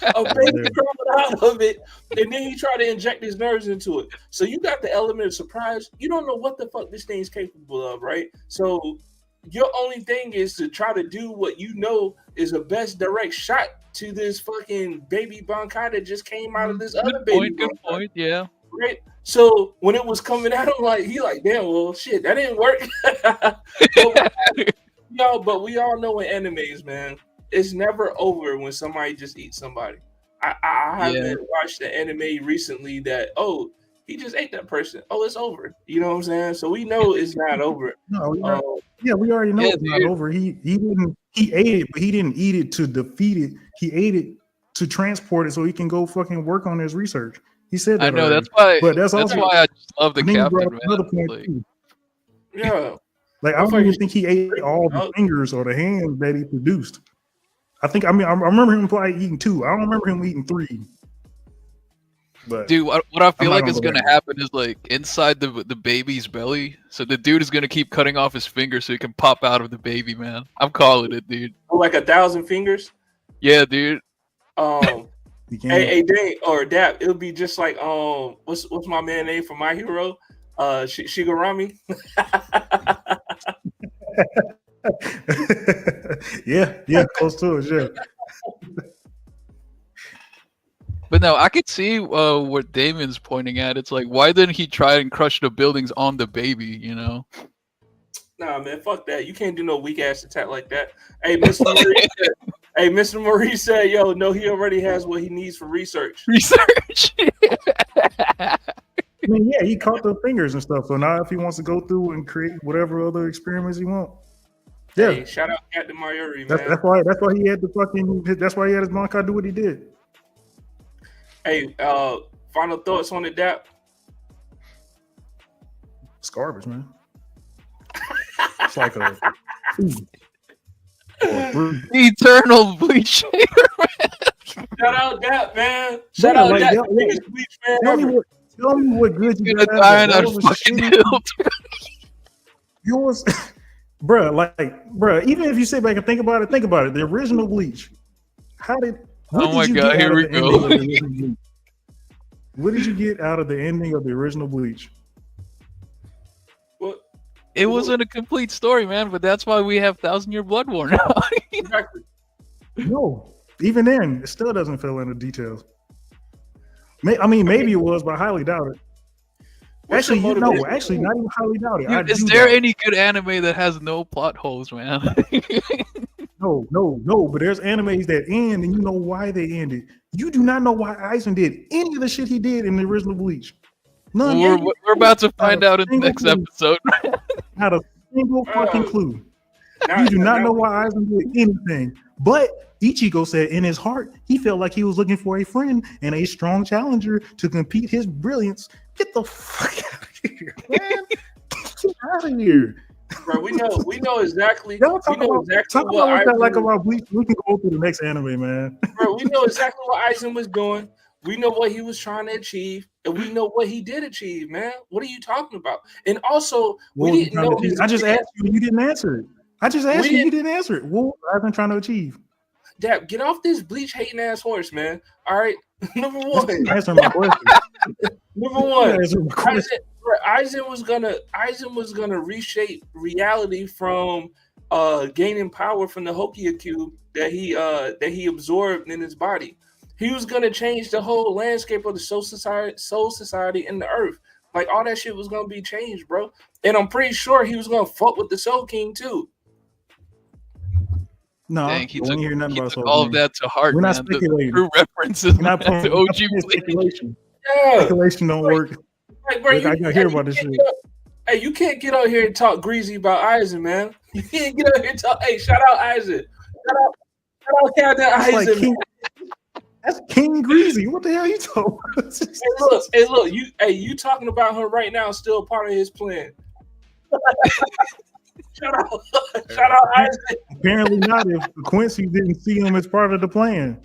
A baby crawled out of it, and then he tried to inject his nerves into it. So you got the element of surprise. You don't know what the fuck this thing's capable of, right? So your only thing is to try to do what you know is the best direct shot to this fucking baby Bankai that just came out of this other baby. Good point, yeah. Right? So when it was coming out, he like, damn, well, shit, that didn't work. But we all know in animes, man, it's never over when somebody just eats somebody. I haven't watched an anime recently that, he just ate that person. Oh, it's over. You know what I'm saying? So we know it's not over. No, we already know it's not over. He ate it, but he didn't eat it to defeat it. He ate it to transport it so he can go fucking work on his research. He said that. I know, already. that's why I just love the captain, another point too. Yeah. Like, I don't even think he ate all the fingers or the hands that he produced. I remember him probably eating 2. I don't remember him eating 3. But dude, what I feel like is going to happen is like inside the baby's belly. So the dude is going to keep cutting off his fingers so he can pop out of the baby, man. I'm calling it, dude. Like 1,000 fingers? Yeah, dude. Hey, Dane or Dap, it'll be just like what's my man name for My Hero? Shigarami. yeah, close to it, yeah. But no, I could see what Damon's pointing at. It's like, why didn't he try and crush the buildings on the baby, you know? Nah, man, fuck that. You can't do no weak ass attack like that. Hey, Mr. Maurice said, yo, no, he already has what he needs for research. I mean, yeah, he caught the fingers and stuff. So now if he wants to go through and create whatever other experiments he wants. Yeah. Hey, shout out Captain Mayuri, man. That's why he had his Bankai do what he did. Hey, final thoughts on the Dap? It's garbage, man. It's like a eternal bleach. Shout out Dap, man. Shout out Dap. Bleach, man. Tell me what good you got. Yours, bruh, even if you sit back and think about it, the original Bleach. Oh my god, here we go. What did you get out of the ending of the original Bleach? It wasn't a complete story, man, but that's why we have 1,000-Year Blood War now. Exactly. No, even then, it still doesn't fill in the details. Maybe it was, but I highly doubt it. Actually, not even highly doubt it. Dude, is there any good anime that has no plot holes, man? No, but there's animes that end and you know why they ended. You do not know why Aizen did any of the shit he did in the original Bleach. None. We're about to find out in the next episode. Not a single fucking clue. You do not know why Aizen did anything. But Ichigo said in his heart, he felt like he was looking for a friend and a strong challenger to compete his brilliance. Get the fuck out of here, man. Get out of here. Bro, we know exactly. Talk about what like about Bleach. We can go through the next anime, man. Bro, we know exactly what Aizen was doing. We know what he was trying to achieve, and we know what he did achieve, man. What are you talking about? And also, we didn't know. I just asked you, and you didn't answer it. I just asked you, you didn't answer it. What I've been trying to achieve. Dad, get off this Bleach hating ass horse, man. All right, number one. Answer my question. Number one, Aizen was gonna reshape reality from gaining power from the Hokia cube that he absorbed in his body. He was gonna change the whole landscape of the soul society and the earth. Like all that shit was gonna be changed, bro. And I'm pretty sure he was gonna fuck with the Soul King too. No, dang, he took all all of that to heart. We're not man. speculating. The references we're not to OG speculation. Yeah. Speculation don't work. Like, bro, I gotta hear about this shit. Hey, you can't get out here and talk greasy about Aizen, man. You can't get out here and talk. Hey, shout out Aizen. Shout out Captain Aizen. That's King Greasy. What the hell you talking about? Hey, look, you talking about him right now? Still part of his plan. Shout out, Isaac. Apparently not. If Quincy didn't see him as part of the plan,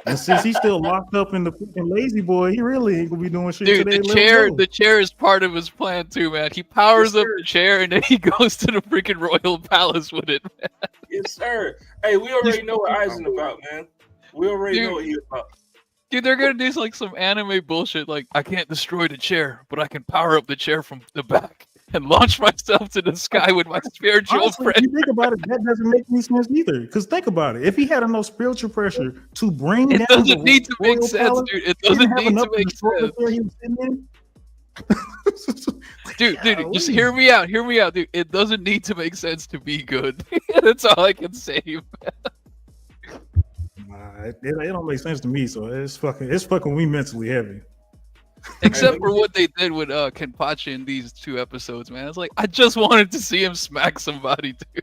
and since he's still locked up in the freaking lazy boy, he really ain't gonna be doing shit Dude, today. the chair is part of his plan too, man. He powers up the chair and then he goes to the freaking royal palace with it, man. Yes, sir. Hey, we already know what Isaac about, man. We already know what he's about. Dude, they're gonna do like some anime bullshit, like I can't destroy the chair, but I can power up the chair from the back and launch myself to the sky with my spiritual Honestly, friend. if you think about it, that doesn't make any sense either. Because think about it. If he had enough spiritual pressure to bring It down doesn't the need to make royal sense, palace, dude. It he didn't doesn't have need enough to make destroy the sense. chair he was sitting in. Dude, just hear me out, dude. It doesn't need to make sense to be good. That's all I can say. Nah, it don't make sense to me. So it's fucking me mentally heavy. Except for what they did with Kenpachi in these 2 episodes, man. It's like I just wanted to see him smack somebody, dude.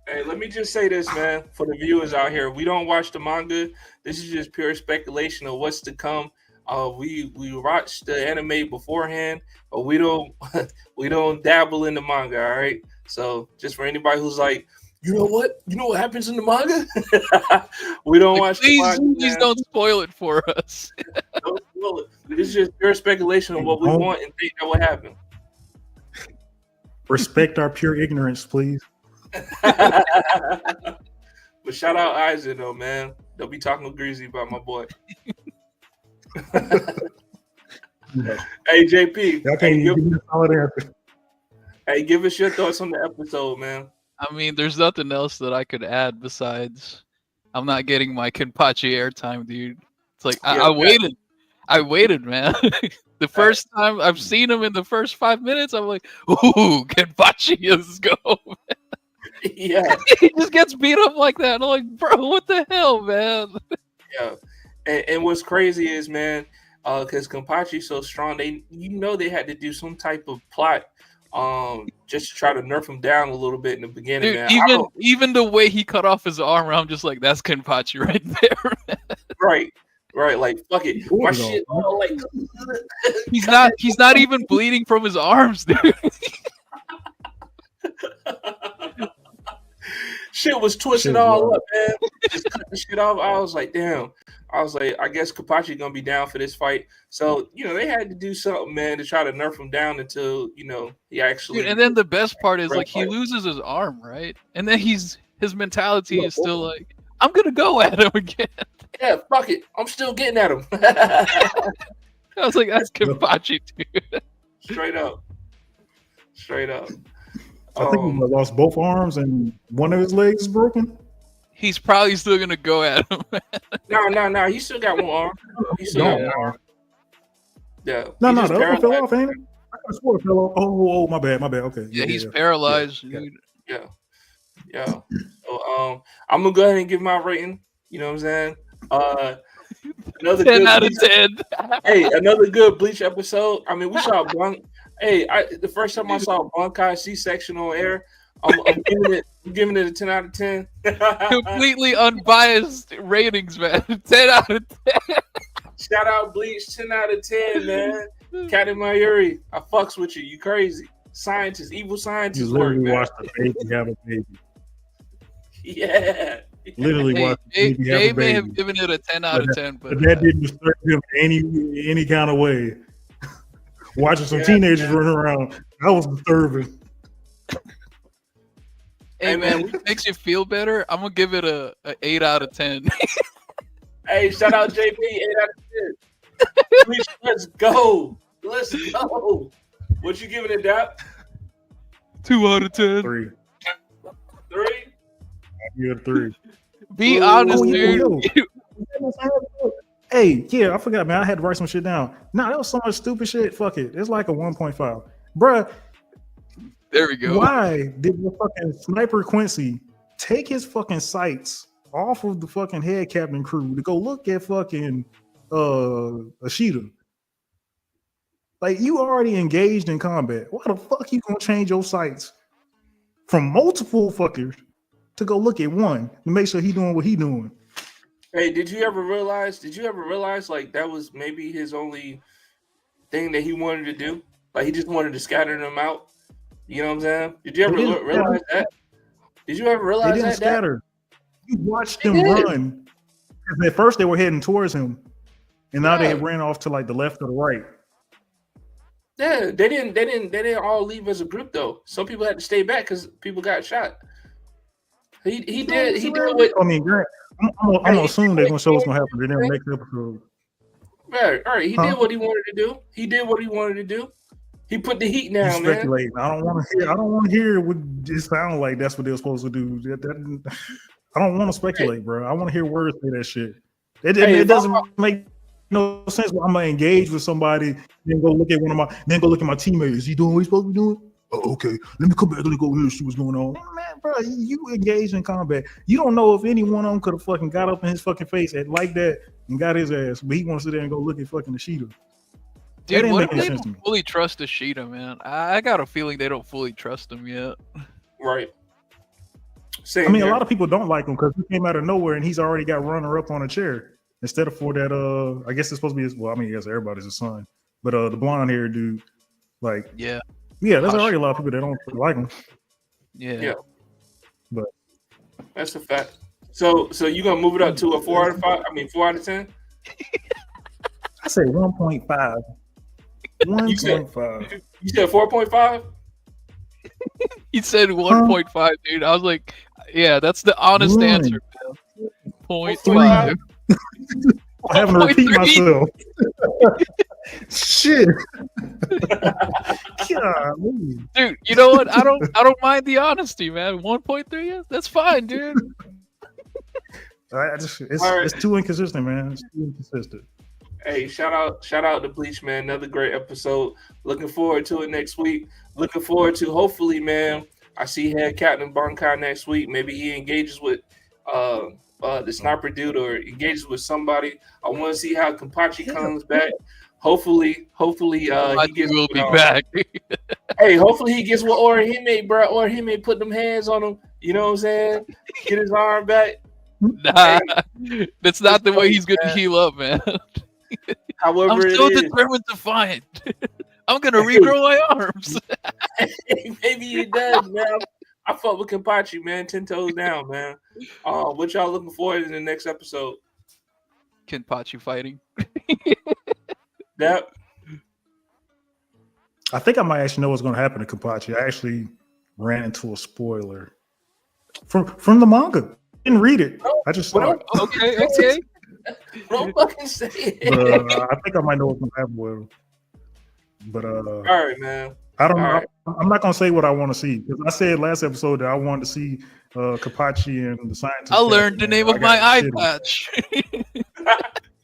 Hey, let me just say this, man, for the viewers out here. We don't watch the manga. This is just pure speculation of what's to come. We watched the anime beforehand, but we don't dabble in the manga. All right. So just for anybody who's like, you know what happens in the manga? We don't watch. Please don't spoil it for us. Don't spoil it. This is just pure speculation of what we want and think that will happen. Respect our pure ignorance, please. But shout out Isaac though, man. Don't be talking greasy about my boy. Hey JP, give us your thoughts on the episode, man. I mean, there's nothing else that I could add besides I'm not getting my Kenpachi airtime, dude. It's like I waited, man. The first time I've seen him in the first 5 minutes, I'm like, ooh, Kenpachi, let's go. Yeah. He just gets beat up like that. I'm like, bro, what the hell, man? Yeah. And what's crazy is, man, because Kenpachi's so strong, they had to do some type of plot just to try to nerf him down a little bit in the beginning, Dude, man. Even the way he cut off his arm, I'm just like, that's Kenpachi right there. Right, like fuck it. My shit like he's not even bleeding from his arms, dude. Shit was twisted all up, man. Just cut the shit off. I was like, damn. I guess Kenpachi gonna be down for this fight. So, they had to do something, man, to try to nerf him down until, he actually. Dude, and then the best part is like he loses his arm, right? And then his mentality is still like, I'm gonna go at him again. Yeah, fuck it. I'm still getting at him. I was like, that's Kenpachi, dude. Straight up. I think he lost both arms and one of his legs is broken. He's probably still gonna go at him. No. He still got one arm. He still got one arm. Yeah. No, the other one fell off, ain't it? I could have swore it fell off. Oh, my bad. Okay. Yeah, he's paralyzed. Yeah. So I'm gonna go ahead and give my rating. You know what I'm saying? Another 10 out of 10. Hey, another good Bleach episode. I mean, we saw the first time I saw Bankai C-section on air, I'm giving it a 10 out of 10. Completely unbiased ratings, man. 10 out of 10. Shout out Bleach, 10 out of 10, man. Captain Mayuri, I fucks with you. You crazy. Scientist, evil scientist. You literally watched the baby have a baby. Yeah. Literally watched the baby have a baby. They may have given it a 10 out of 10, but that didn't disturb him any kind of way. Watching some teenagers running around, that was disturbing. Hey man, what makes you feel better? I'm gonna give it a 8 out of 10. Hey, shout out JP, 8 out of 10. Please, let's go. What you giving it, Dap? 2 out of 10. 3. 3? I give it 3. Be honest, dude. Hey, I forgot, man. I had to write some shit down. Nah, that was so much stupid shit. Fuck it. It's like a 1.5. Bruh. There we go. Why did the fucking sniper Quincy take his fucking sights off of the fucking head captain crew to go look at fucking Ashita? Like, you already engaged in combat. Why the fuck you gonna change your sights from multiple fuckers to go look at one to make sure he doing what he doing? Hey, did you ever realize? Like that was maybe his only thing that he wanted to do? Like he just wanted to scatter them out. You know what I'm saying? Did you They ever didn't realize scatter. that? Did you ever They realize didn't that? Dad? scatter. You watched They them did. run. 'Cause at first they were heading towards him, and now they Yeah, ran off to like the left or the right. yeah. They didn't all leave as a group though. Some people had to stay back because people got shot. He did what I mean, I'm right, gonna assume they're gonna show what's gonna happen to them next episode. right, all right. He Huh? did what he wanted to do. He did what he wanted to do. He put the heat You down, man. speculating. I don't want to hear. I don't want to hear what it sounds like. That's what they're supposed to do. I don't want to speculate, bro. I want to hear words say that shit. Hey, It doesn't make no sense. I'm gonna engage with somebody, then go look at my teammates. Is he doing what he's supposed to be doing? Oh, okay. Let me come back. Let me go here and see what's going on. Man, bro, you engaged in combat. You don't know if any one of them could have fucking got up in his fucking face like that and got his ass, but he wants to sit there and go look at fucking Ashita. Dude, what if they don't fully trust Ashita, man? I got a feeling they don't fully trust him yet. Right. A lot of people don't like him because he came out of nowhere and he's already got runner up on a chair instead of for that. I guess it's supposed to be his. Well, I mean, yes, everybody's his son, but the blonde haired dude, like, yeah, there's already a lot of people that don't like him. Yeah, but that's a fact. So you gonna move it up to a 4 out of 5? I mean, 4 out of 10. I say 1.5. 1.5. You said 4.5. He said 1.5, dude. I was like, yeah, that's the honest answer, man. 0.5. I have to repeat myself. Shit. Dude, you know what? I don't mind the honesty, man. 1.3, yeah, that's fine, dude. It's too inconsistent, man. It's too inconsistent. Hey, shout out to Bleach, man. Another great episode. Looking forward to it next week. Looking forward to, hopefully, man, I see Head Captain Bankai next week. Maybe he engages with the sniper dude or engages with somebody. I want to see how Kenpachi comes back. Hopefully he gets. Will be back. Hey, hopefully he gets with Orihime, bro. Orihime put them hands on him. You know what I'm saying? Get his arm back. Nah, that's not the way he's gonna heal up, man. However, I'm so determined to find. I'm gonna regrow my arms. Maybe he does, man. I fuck with Kenpachi, man. 10 toes down, man. What y'all looking forward in the next episode? Kenpachi fighting. Yep. I think I might actually know what's going to happen to Kenpachi. I actually ran into a spoiler from the manga. Didn't read it. I just saw it. Okay. Don't fucking say it. But, I think I might know what's going to happen with him. But all right, man. I don't know. Right. I'm not gonna say what I want to see because I said last episode that I wanted to see Kenpachi and the scientist. I learned the name of my eye patch.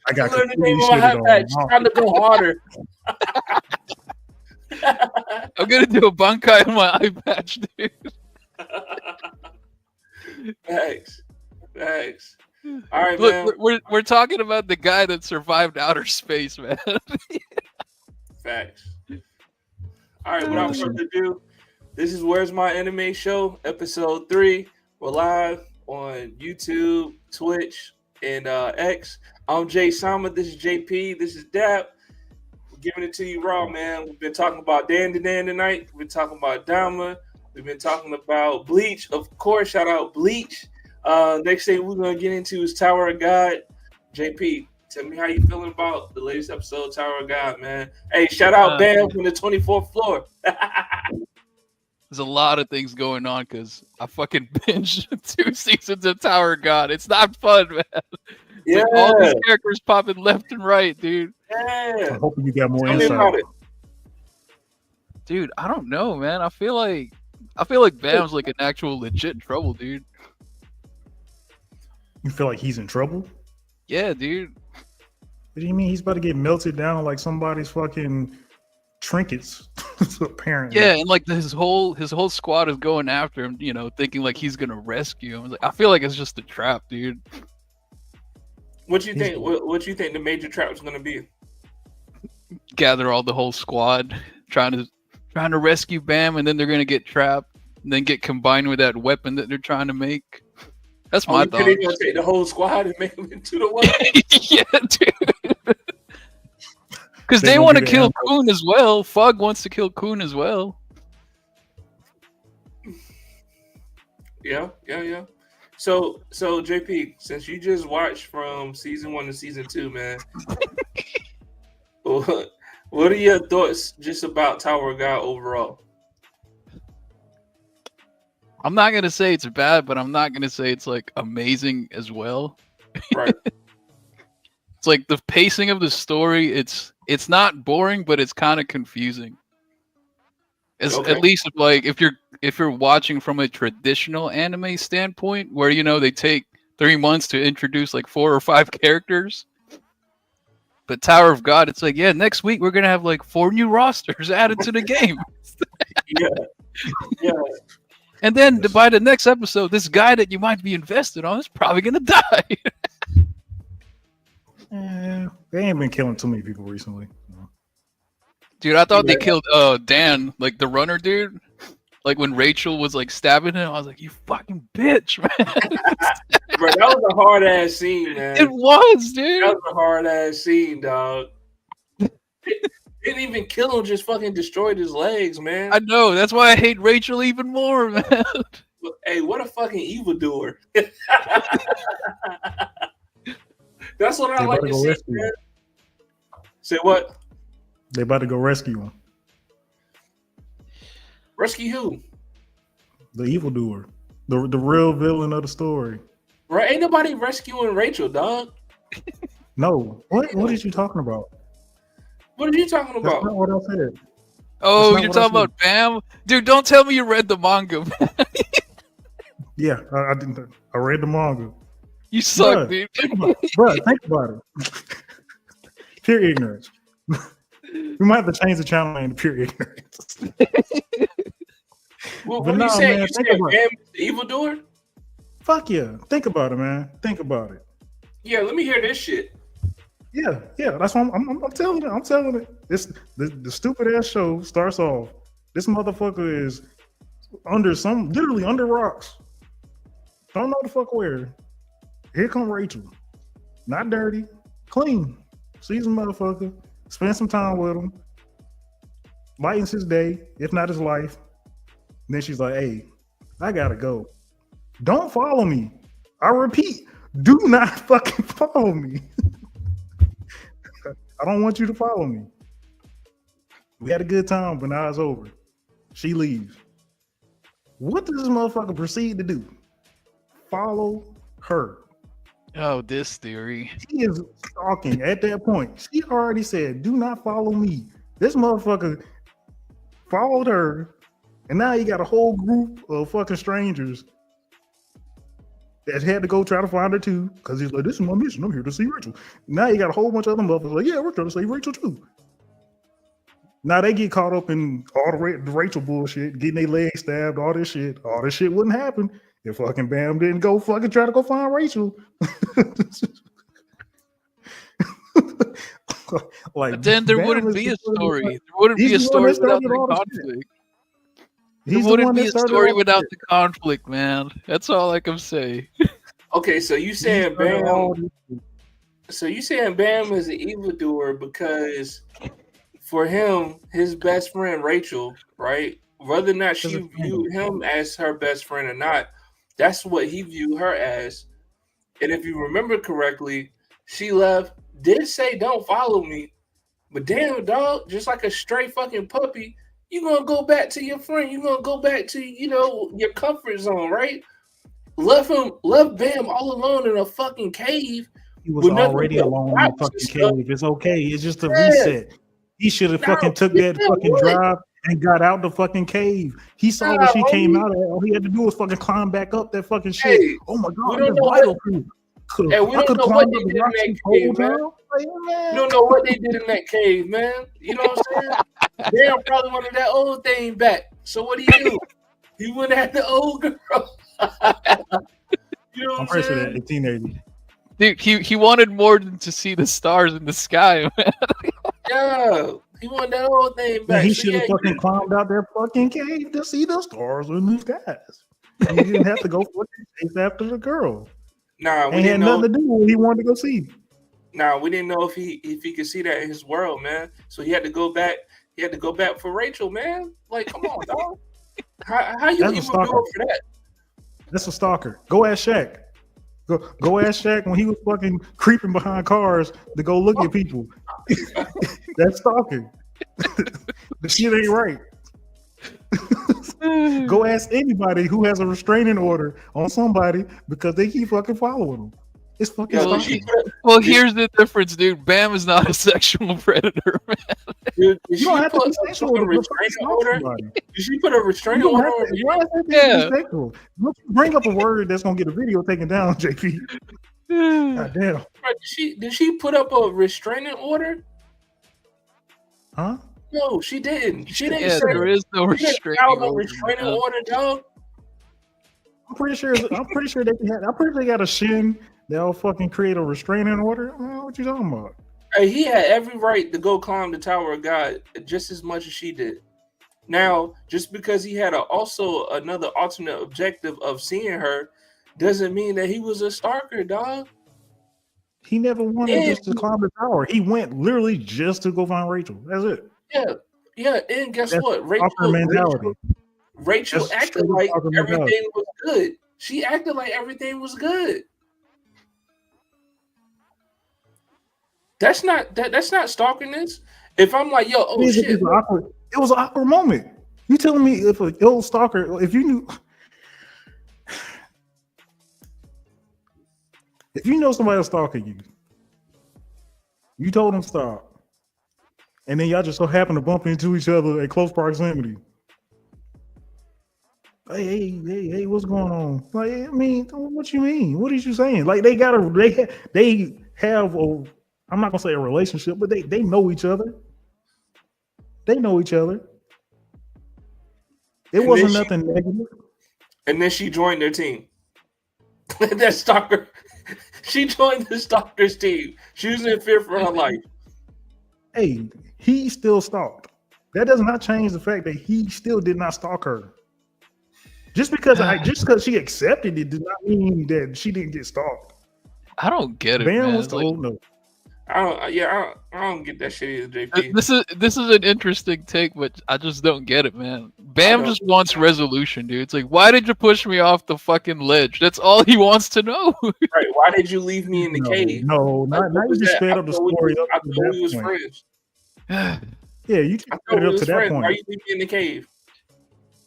I got learned the name of my eye patch. Trying to go harder. I'm gonna do a Bankai on my eye patch, dude. Thanks. All right, look, man. We're talking about the guy that survived outer space, man. Facts. All right, without further ado, this is Where's My Anime Show, episode 3. We're live on YouTube, Twitch, and X. I'm Jay Sama. This is JP. This is Dap. We're giving it to you raw, man. We've been talking about Dan tonight. We've been talking about Dama. We've been talking about Bleach. Of course, shout out Bleach. Next thing we're going to get into is Tower of God. JP, tell me how you feeling about the latest episode of Tower of God, man. Hey, shout out Bam from the 24th floor. There's a lot of things going on because I fucking binged 2 seasons of Tower of God. It's not fun, man. Yeah. Like all these characters popping left and right, dude. Yeah. I'm hoping you got more insight. Dude, I don't know, man. I feel like Bam's like an actual legit trouble, dude. You feel like he's in trouble? Yeah, dude. What do you mean he's about to get melted down like somebody's fucking trinkets? Apparently. Yeah, and like his whole squad is going after him, you know, thinking like he's gonna rescue him. I feel like it's just a trap, dude. What you think? What you think the major trap is gonna be? Gather all the whole squad, trying to rescue Bam, and then they're gonna get trapped, and then get combined with that weapon that they're trying to make. That's my They're gonna thoughts. take the whole squad and make them into the one. Yeah, dude. Because They they gonna want to be the kill Ambush. Coon as well. Fug wants to kill Coon as well. Yeah. So JP, since you just watched from season 1 to season 2, man, what are your thoughts just about Tower of God overall? I'm not gonna say it's bad, but I'm not gonna say it's like amazing as well. Right. It's like the pacing of the story. It's not boring, but it's kind of confusing. Okay. At least like if you're watching from a traditional anime standpoint, where they take 3 months to introduce like 4 or 5 characters. But Tower of God, it's like, yeah, next week we're gonna have like 4 new rosters added to the game. Yeah. And then by the next episode, this guy that you might be invested on is probably gonna die. They ain't been killing too many people recently. No. Dude, I thought they killed Dan, like the runner dude. Like when Rachel was like stabbing him, I was like, "You fucking bitch, man!" Bro, that was a hard ass scene, man. It was, dude. That was a hard ass scene, dog. Didn't even kill him, just fucking destroyed his legs, man. I know. That's why I hate Rachel even more, man. Hey, what a fucking evildoer. That's what I They like about to to go see, rescue man. him. Say what? They about to go rescue him. Rescue who? The evildoer. The real villain of the story. Right? Ain't nobody rescuing Rachel, dog. No. What are you talking about? What are you talking That's about? not what I said. Oh, That's you're not what I talking about Bam? Dude, don't tell me you read the manga, man. Yeah, I didn't. I read the manga. You suck, Bruh, dude. Think about it. Pure ignorance. We might have to change the channel name to Pure Ignorance. What But are no, you saying? man, You think saying about Bam is the evildoer? Fuck yeah. Think about it, man. Think about it. Yeah, let me hear this shit. Yeah. That's what I'm telling you. I'm telling it. This the stupid ass show starts off. This motherfucker is literally under rocks. Don't know the fuck where. Here come Rachel. Not dirty, clean. Sees a motherfucker. Spend some time with him. Lightens his day, if not his life. And then she's like, "Hey, I gotta go. Don't follow me. I repeat, do not fucking follow me. I don't want you to follow me. We had a good time, but now it's over." She leaves. What does this motherfucker proceed to do? Follow her. Oh, this theory. He is stalking at that point. She already said, "Do not follow me." This motherfucker followed her, and now you got a whole group of fucking strangers that had to go try to find her too, because he's like, "This is my mission. I'm here to see Rachel." Now you got a whole bunch of other motherfuckers like, "Yeah, we're trying to save Rachel too." Now they get caught up in all the Rachel bullshit, getting their legs stabbed, all this shit. All this shit wouldn't happen if fucking Bam didn't go fucking try to go find Rachel. Like, But then there Bam wouldn't is be a the one story. that- There wouldn't he's be a the one story that without started all the the shit. conflict. He's There the wouldn't one be that a started story all the without shit. the conflict, man. That's all I can say. Okay, so you He saying started all Bam? this shit. So you saying Bam is an evildoer because for him, his best friend Rachel, right? Whether or not she Doesn't matter. viewed him as her best friend or not, that's what he viewed her as. And if you remember correctly, she left, did say don't follow me, but damn dog, just like a stray fucking puppy, you're gonna go back to your friend, you're gonna go back to your comfort zone, right? Left Bam all alone in a fucking cave. He was with nothing already but alone in rocks the and fucking stuff. cave. It's okay. It's just a Yeah. reset. He should have No, fucking took that yeah, fucking what? drive and got out the fucking cave. He saw Nah, when she came homie. out of it. All he had to do was fucking climb back up that fucking shit. Hey, Oh my we god, don't this know vital what- crew. and we I don't could know climb what up they the did in rocks that this whole cave, man. time. Like, man. You don't know what they did in that cave, man. You know what I'm saying? Bam probably wanted that old thing back. So what do? He went at the old girl. You know I'm what I'm pretty sure that saying? a teenager. Dude, he wanted more than to see the stars in the sky, man. Yeah, he wanted that old thing Man, back. he So should have yeah, fucking climbed out that fucking cave to see the stars in the skies. He didn't have to go chase after the girl. Nah, we Ain't had didn't know. nothing to do with what he wanted to go see. Nah, we didn't know if he could see that in his world, man. So he had to go back. He had to go back for Rachel, man. Like, come on, dog. How you That's a even stalker. do it for that? That's a stalker. Go ask Shaq. Go ask Shaq when he was fucking creeping behind cars to go look at people. That's stalking. The shit ain't right. Go ask anybody who has a restraining order on somebody because they keep fucking following them. It's fucking Yo, stalking. Well, here's the difference, dude. Bam is not a sexual predator, man. Dude, did You she don't have to put be a sexual to restraining stalk order? somebody. Did she put a You restraining don't order have on to, him? why is that Yeah. be sexual? Don't you bring up a word that's gonna get a video taken down, JP. God damn. Right, did she put up a restraining order? Huh? No, she didn't. She didn't Yeah, say there is no she didn't file restraining no order. restraining man. order, dog. I'm pretty sure they got a shin that'll fucking create a restraining order. What you talking about? Hey, he had every right to go climb the Tower of God just as much as she did. Now, just because he had also another alternate objective of seeing her, doesn't mean that he was a stalker, dog. He never wanted And, just to climb the tower. He went literally just to go find Rachel. That's it. yeah, and guess That's what? stalker mentality. Rachel That's acted straight up like stalker mentality. everything was good. She acted like everything was good. That's not stalkerness. If I'm like, yo, oh shit, It was an awkward moment. You telling me if an old stalker, if you know somebody's stalking you, you told them stop, and then y'all just so happen to bump into each other at close proximity. Hey, what's going on? Like, I mean, what you mean? What are you saying? Like, they have a, I'm not gonna say a relationship, but they know each other. They know each other. It And wasn't then nothing negative. And then she joined their team. That stalker. She joined the stalkers team. She was in fear for her life. Hey, he still stalked. That does not change the fact that he still did not stalk her. Just because she accepted it does not mean that she didn't get stalked. I don't get it, Bam man. was told no. I don't get that shit either, JP. This is an interesting take, but I just don't get it, man. Bam just wants resolution, dude. It's like, why did you push me off the fucking ledge? That's all he wants to know. Right? Why did you leave me in the cave? No, not you just sped up the story up I to thought we was that point. friends. Yeah, you just I sped thought it we up was to that friends. Why point. you leave me in the cave?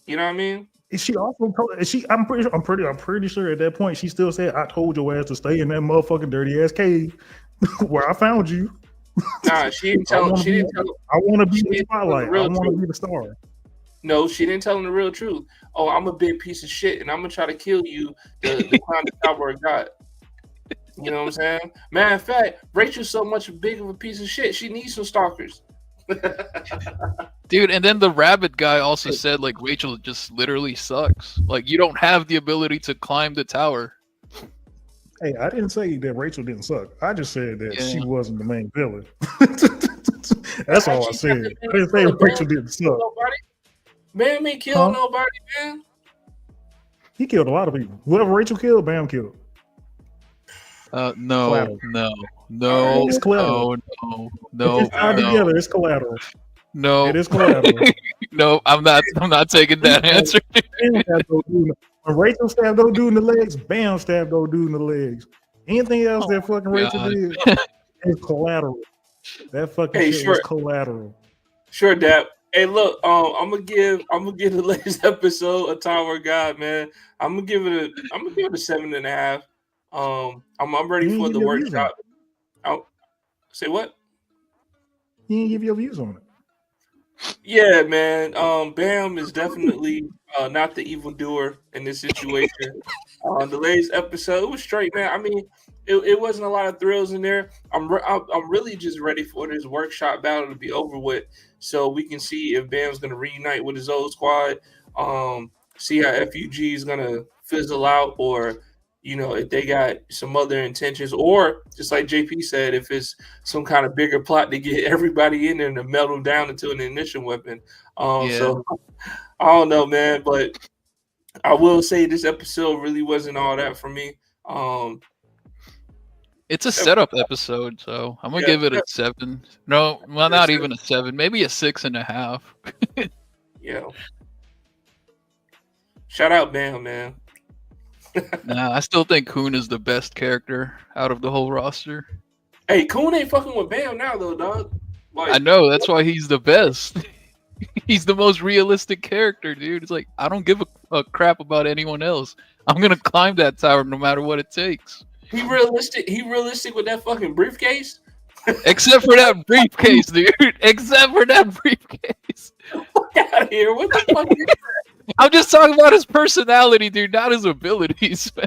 You know what I mean? She also told I'm pretty sure at that point she still said, I told your ass to stay in that motherfucking dirty ass cave where I found you. Nah, she didn't tell. I want to be the spotlight. I want to be the star. No, she didn't tell him the real truth. Oh, I'm a big piece of shit, and I'm gonna try to kill you to climb the Tower of God. You know what I'm saying? Matter of fact, Rachel's so much big of a piece of shit. She needs some stalkers. Dude, and then the rabbit guy also said, like, Rachel just literally sucks. Like, you don't have the ability to climb the tower. Hey, I didn't say that Rachel didn't suck. I just said that she wasn't the main villain. That's all I said. I didn't say Rachel didn't suck. Bam ain't killed nobody, man. He killed a lot of people. Whoever Rachel killed, Bam killed. No. It's collateral. No. It's tied together. It's collateral. No, it is collateral. No, I'm not taking that answer. When Rachel stabbed those dude in the legs, Bam stabbed those dude in the legs. Anything else that fucking Rachel did is collateral. That fucking shit was collateral. Sure, Dap. Hey, look, I'm gonna give the latest episode a Tower of God, man. I'm gonna give it a 7.5. I'm ready for the workshop. Say what? You didn't give your views on it. Yeah, man. Bam is definitely not the evildoer in this situation. The latest episode, it was straight, man. I mean, it wasn't a lot of thrills in there. I'm really just ready for this workshop battle to be over with, so we can see if Bam's gonna reunite with his old squad. See how FUG is gonna fizzle out, or if they got some other intentions, or just like JP said, if it's some kind of bigger plot to get everybody in there and to melt them down into an ignition weapon. So I don't know, man, but I will say this episode really wasn't all that for me. It's a setup episode, so I'm gonna give it a 7. No, well, not even a 7. Maybe a 6.5. Yeah. Shout out Bam, man. Nah, I still think Kun is the best character out of the whole roster. Hey, Kun ain't fucking with Bam now though, dog. Like, I know, that's why he's the best. He's the most realistic character, dude. It's like, I don't give a crap about anyone else. I'm gonna climb that tower no matter what it takes. He realistic with that fucking briefcase. Except for that briefcase, dude. Except for that briefcase. Get out of here! What the fuck? Is that? I'm just talking about his personality, dude, not his abilities, man.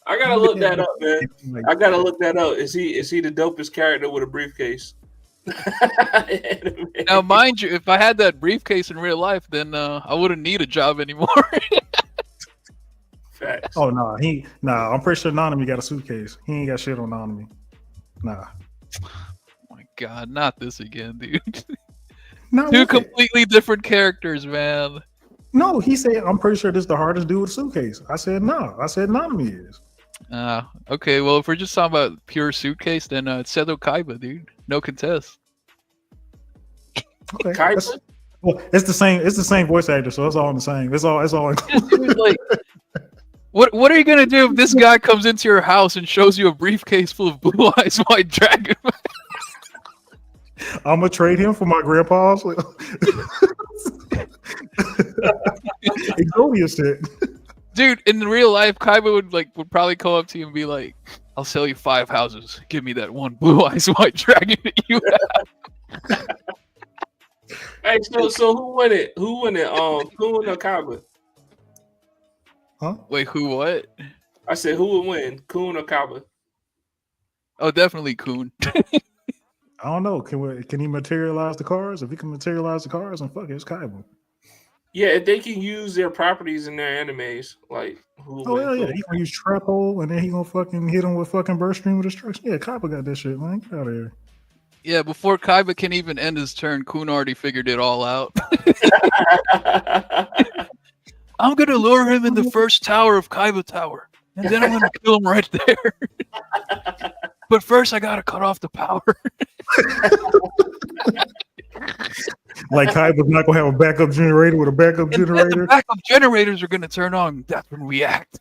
I gotta look that up, man. I gotta look that up. Is he the dopest character with a briefcase? Now, mind you, if I had that briefcase in real life, then I wouldn't need a job anymore. Facts. Oh no, I'm pretty sure Anonymous got a suitcase. He ain't got shit on Anonymous. Nah. Oh my god, not this again, dude. Not Two with it. completely different characters, man. No, he said, I'm pretty sure this is the hardest dude with a suitcase. I said, no. I said, Anonymous is. Okay, well, if we're just talking about pure suitcase, then it's Seto Kaiba, dude. No contest. Okay. Kaiba? Well, it's the same voice actor, so it's all in the same. It's all Dude, like, what are you gonna do if this guy comes into your house and shows you a briefcase full of blue eyes white dragon? I'm gonna trade him for my grandpa's Exodia shit. Dude, in real life, Kaiba would probably come up to you and be like, "I'll sell you 5 houses. Give me that one blue eyes white dragon that you have." Hey, so who won it? Who won it? Kun or Kaiba? Huh? Wait, who? What? I said who would win? Kun or Kaiba? Oh, definitely Kun. I don't know. Can he materialize the cars? If he can materialize the cars, then fuck it, it's Kaiba. Yeah, if they can use their properties in their animes, like who would Oh win? hell yeah, he gonna use trap hole and then he gonna fucking hit him with fucking burst stream of destruction. Yeah, Kaiba got that shit, man. Get out of here. Yeah, before Kaiba can even end his turn, Kun already figured it all out. I'm gonna lure him in the first tower of Kaiba Tower, and then I'm gonna kill him right there. But first, I gotta cut off the power. Like Kaiba's not gonna have a backup generator with a backup And then generator. the backup generators are gonna turn on. That's when we act.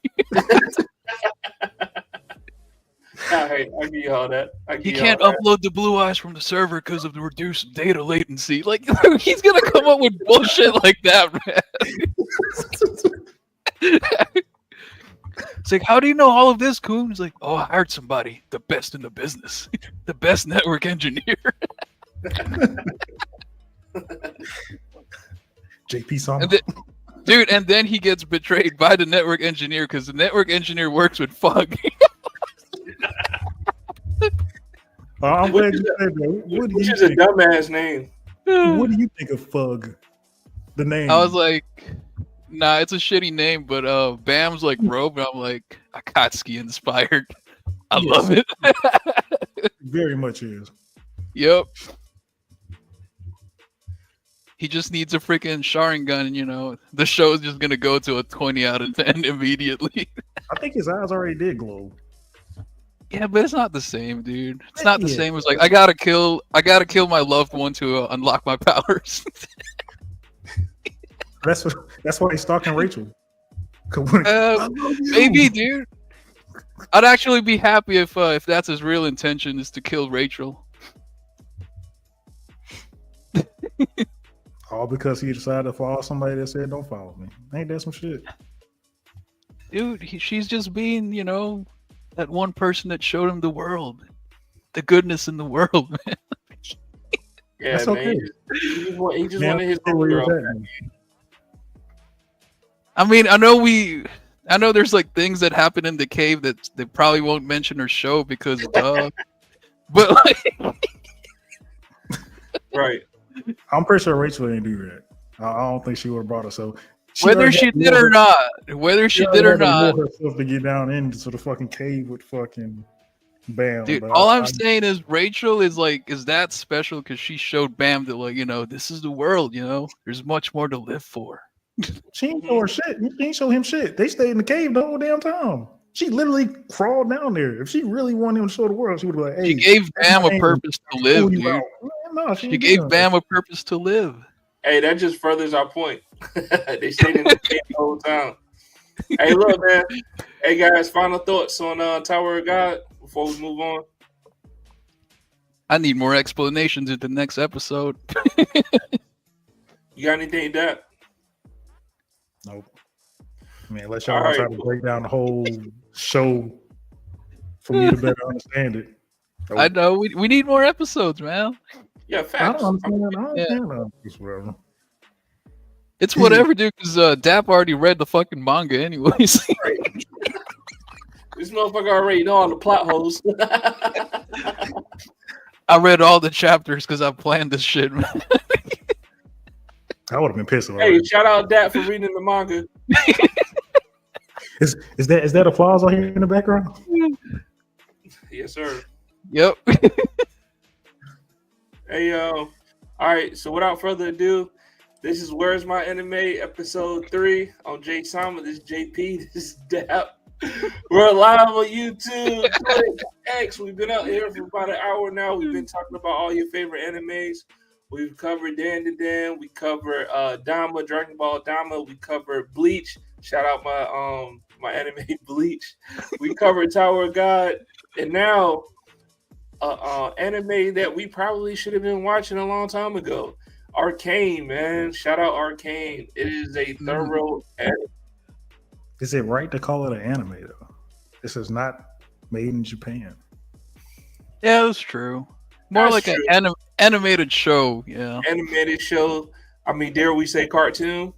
I give you all that. He can't upload the blue eyes from the server because of the reduced data latency. Like, he's gonna come up with bullshit like that, man. It's like, how do you know all of this, Kun? He's like, oh, I hired somebody, the best in the business, the best network engineer. JP Sama. Dude, and then he gets betrayed by the network engineer because the network engineer works with Fug. I'm glad you said that. Which is a dumbass name. What do you think of Fug? The name. I was like, nah, it's a shitty name, but Bam's like Robe, and I'm like, Akatsuki inspired. I love it. Very much is. Yep. He just needs a freaking Sharingan, and you know, the show's just gonna go to a 20 out of 10 immediately. I think his eyes already did glow. Yeah, but it's not the same, dude. It's not the same as like I gotta kill my loved one to unlock my powers. That's why he's stalking Rachel. Maybe, dude. I'd actually be happy if that's his real intention is to kill Rachel. All because he decided to follow somebody that said don't follow me. Ain't that some shit? Dude, she's just being, you know, that one person that showed him the world, the goodness in the world, man. Yeah, that's man. okay. He just wanted his girl. I mean, I know there's like things that happen in the cave that they probably won't mention or show because duh. But like, right. I'm pretty sure Rachel didn't do that. I don't think she would have brought herself. Whether she did or not, herself to get down into the fucking cave with fucking Bam. Dude, all I'm saying is Rachel is that special because she showed Bam that, like, you know, this is the world, you know, there's much more to live for. She ain't show her shit. She ain't show him shit. They stayed in the cave the whole damn time. She literally crawled down there. If she really wanted him to show the world, she would be like, "Hey, She gave that's Bam my a name. purpose to I'll live, pull you dude. out." No, She ain't gave doing that. Bam a purpose to live. Hey, that just furthers our point. They stayed in the cave the whole time. Hey, look, man. Hey, guys, final thoughts on Tower of God before we move on. I need more explanations in the next episode. You got anything, Dad? Nope. I mean, unless y'all All want to right. try to break down the whole show for me to better understand it. Nope. I know we need more episodes, man. Yeah, I facts. don't understand. I don't Yeah. understand. It's whatever. It's whatever, dude. Because Dap already read the fucking manga, anyways. This motherfucker already know all the plot holes. I read all the chapters because I planned this shit, man. I would have been pissed Hey, already. shout out Dad for reading the manga. Is that applause I hear in the background? Yes, sir. Yep. Hey, all right. So without further ado, this is Where's My Anime, episode 3 on J Sama. This is JP. This is Dap. We're live on YouTube, Twitch, X. We've been out here for about an hour now. We've been talking about all your favorite animes. We've covered Dan to Dan. We covered Dama, Dragon Ball Dama. We covered Bleach. Shout out my anime Bleach. We covered Tower of God, and now anime that we probably should have been watching a long time ago. Arcane, man. Shout out Arcane. It is a thorough anime. Is it right to call it an anime though? This is not made in Japan. Yeah, that's true. More That's like true. an animated show. Yeah. Animated show. I mean, dare we say cartoon?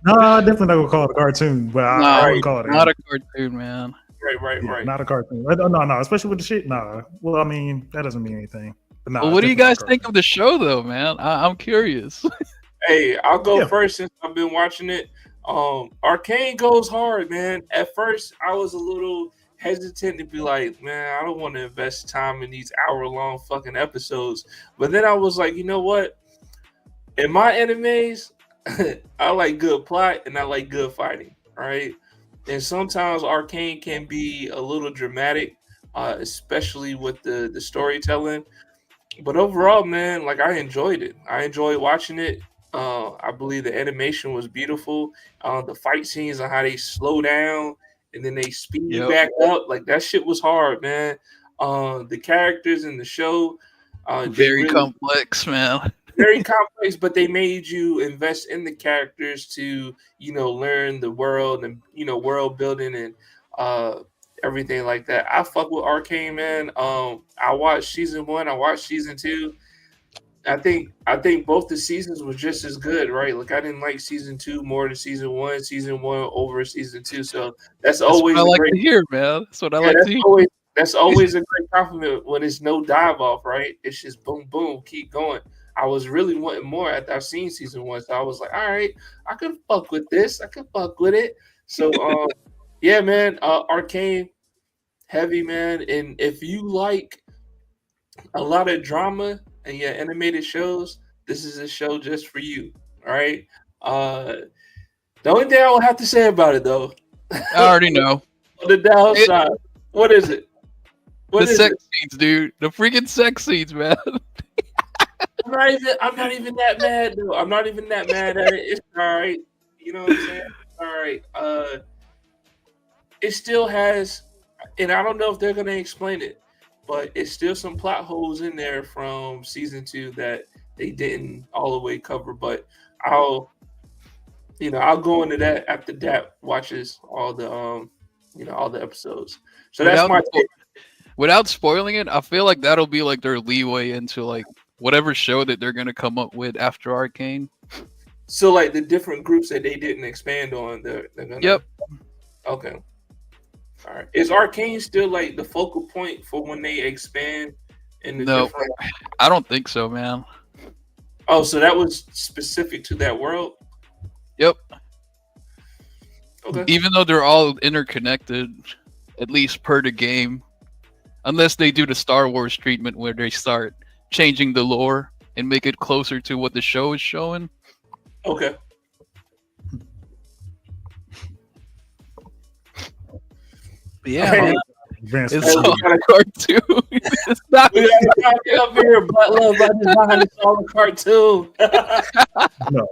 No, I definitely not gonna call it a cartoon, but I wouldn't call it Not a cartoon, man. Right. Not a cartoon. No, especially with the shit. Nah. Well, I mean, that doesn't mean anything. But nah, Well, it's what do you definitely guys not a think of the show, though, man? I'm curious. Hey, I'll go Yeah. first since I've been watching it. Arcane goes hard, man. At first, I was a little hesitant to be like, man, I don't want to invest time in these hour-long fucking episodes. But then I was like, you know what? In my animes, I like good plot and I like good fighting, right? And sometimes Arcane can be a little dramatic, especially with the storytelling. But overall, man, like I enjoyed it. I enjoyed watching it. I believe the animation was beautiful. The fight scenes and how they slow down and then they speed Yep. back up, like that shit was hard, man. The characters in the show, they Very really- complex, man. very complex, but they made you invest in the characters to, learn the world and, world building and everything like that. I fuck with Arcane, man. I watched season 1, I watched season 2. I think both the seasons were just as good, right? Like I didn't like season 2 more than season 1, season 1 over season 2. So that's That's always what I a like great to hear, man. That's what I yeah, like to hear. that's always a great compliment when it's no dive off, right? It's just boom, boom, keep going. I was really wanting more after I've seen season 1, so I was like, all right, I can fuck with this. I can fuck with it. So, yeah, man, Arcane, heavy, man. And if you like a lot of drama and your animated shows, this is a show just for you. All right. The only thing I will have to say about it, though, I already know. on the downside, what is it? What The is sex it? scenes, dude. The freaking sex scenes, man. I'm not even that mad though. I'm not even that mad at it. It's all right. You know what I'm saying? All right. It still has, and I don't know if they're gonna explain it, but it's still some plot holes in there from season 2 that they didn't all the way cover. But I'll go into that after Dap watches all the all the episodes. So that's my take. Without spoiling it, I feel like that'll be like their leeway into like whatever show that they're gonna come up with after Arcane. So like the different groups that they didn't expand on, they're gonna. Yep. Okay. All right. Is Arcane still like the focal point for when they expand in the No. different? I don't think so, man. Oh, so that was specific to that world? Yep. Okay. Even though they're all interconnected, at least per the game, unless they do the Star Wars treatment where they start changing the lore and make it closer to what the show is showing. Okay. Yeah, Hey, man. Advanced It's Hey, all we gotta, a cartoon. It's not. we gotta get up here, but love, I just behind this all a cartoon. no,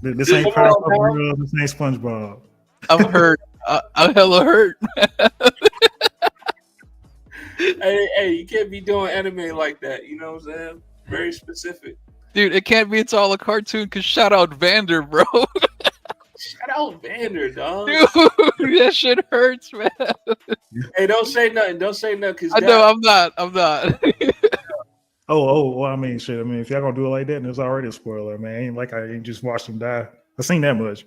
this ain't Come on, Powerpuff man. Girls. This ain't SpongeBob. I'm hurt. I'm hella hurt. Hey, you can't be doing anime like that. You know what I'm saying? Very specific. Dude, it can't be it's all a cartoon because shout out Vander, bro. Shout out Vander, dog. Dude, that shit hurts, man. Hey, don't say nothing. Don't say nothing, cause I know I'm not. I'm not. Well, I mean, shit. I mean, if y'all gonna do it like that, then it's already a spoiler, man. Ain't like I ain't just watched him die. I seen that much.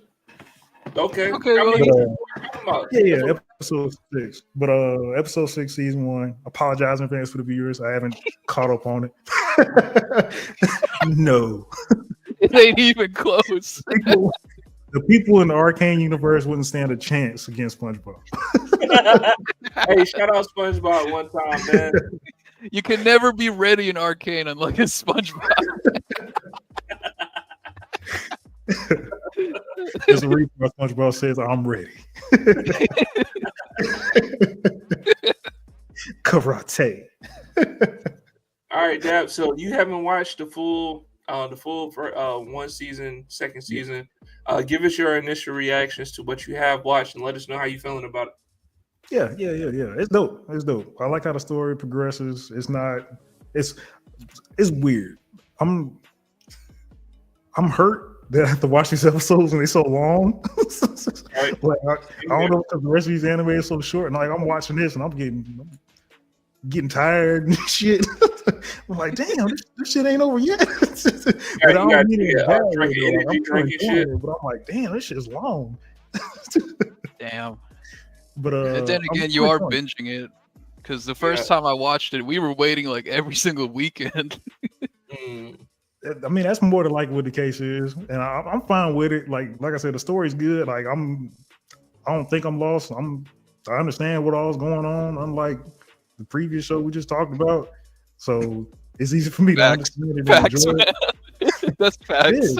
okay. Okay, I well, mean, But, what you talking about? yeah, episode 6. But episode 6, season 1. Apologize in advance for the viewers. I haven't caught up on it. No. it ain't even close. The people in the Arcane universe wouldn't stand a chance against SpongeBob. Hey, shout out SpongeBob one time, man. You can never be ready in Arcane unlike a SpongeBob. There's a reason why SpongeBob says, "I'm ready." Karate. All right, Dab. So you haven't watched the full for one season, second season. Give us your initial reactions to what you have watched, and let us know how you feeling about it. Yeah. It's dope. It's dope. I like how the story progresses. It's not. It's weird. I'm hurt that I have to watch these episodes and they're so long. Right. Like I don't know because the rest of these anime is so short. And like I'm watching this and I'm getting tired and shit. I'm like, damn, this shit ain't over yet. But I don't mean it bad way, though. Like, I'm trying to enjoy it, but I'm like, damn, this shit's long. Damn. But And then again, you are binging it because the first time I watched it, we were waiting like every single weekend. I mean, that's more than like what the case is, and I'm fine with it. Like I said, the story's good. Like I don't think I'm lost. I understand what all's going on, unlike the previous show we just talked about. So it's easy for me to understand it and enjoy it. That's facts.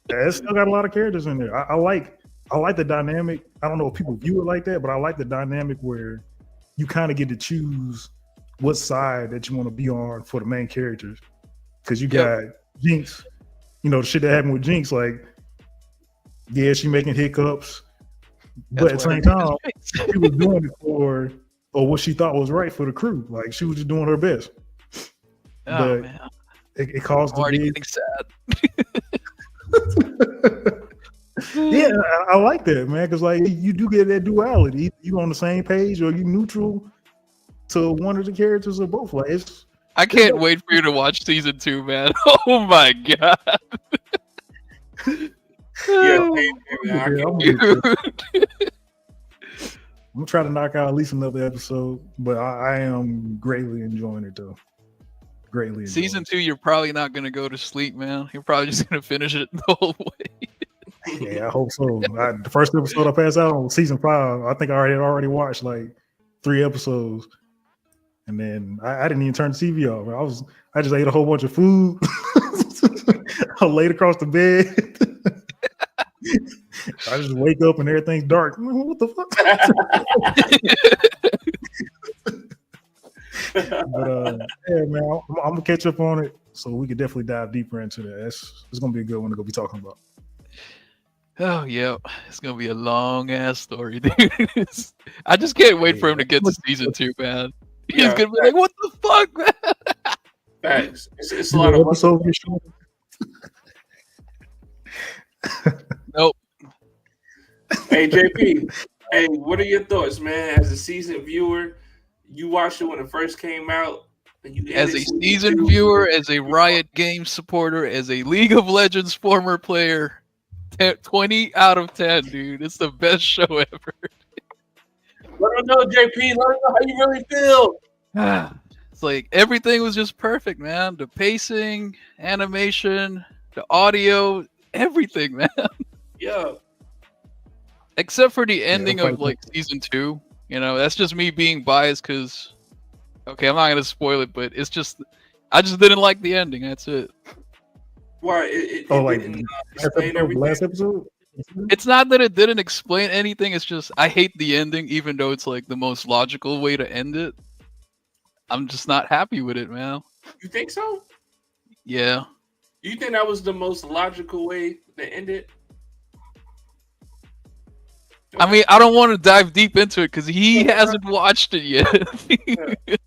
Yeah, it's still got a lot of characters in there. I like the dynamic. I don't know if people view it like that, but I like the dynamic where you kind of get to choose what side that you want to be on for the main characters. Because you got Jinx, the shit that happened with Jinx, like, yeah, she making hiccups, but at the same time, she was doing it for what she thought was right for the crew. Like, she was just doing her best. Oh, but man. It caused I'm already the getting sad. Yeah, I like that, man, because like you do get that duality. You on the same page or you neutral to one of the characters or both. Like I can't wait for you to watch season 2, man. Oh my god. I'm trying to knock out at least another episode, but I am greatly enjoying it though. Greatly. Season 2, you're probably not gonna go to sleep, man. You're probably just gonna finish it the whole way. Yeah, I hope so. The first episode I passed out on season 5, I think I already watched like 3 episodes. And then I didn't even turn the TV off. I just ate a whole bunch of food. I laid across the bed. I just wake up and everything's dark. What the fuck? But yeah, man, I'm gonna catch up on it so we could definitely dive deeper into that. It's gonna be a good one to go be talking about. Oh yeah, it's gonna be a long ass story, dude. I just can't wait for him to get to season 2, man. He's gonna be like, "What the fuck, man?" Facts. It's a lot of episodes. Nope. Hey JP, hey, what are your thoughts, man? As a seasoned viewer, you watched it when it first came out. As a seasoned viewer, as a Riot Games supporter, as a League of Legends former player, 20 out of 10, dude. It's the best show ever. Let them know, JP. Let them know how you really feel. It's like everything was just perfect, man. The pacing, animation, the audio, everything, man. Yeah. Except for the ending of like season 2. That's just me being biased because, okay, I'm not gonna spoil it, but it's just I just didn't like the ending. That's it. Why it like didn't last explain episode, everything? last episode. It's not that it didn't explain anything. It's just I hate the ending, even though it's like the most logical way to end it. I'm just not happy with it, man. You think so? Yeah. You think that was the most logical way to end it? I mean, I don't want to dive deep into it because he hasn't watched it yet.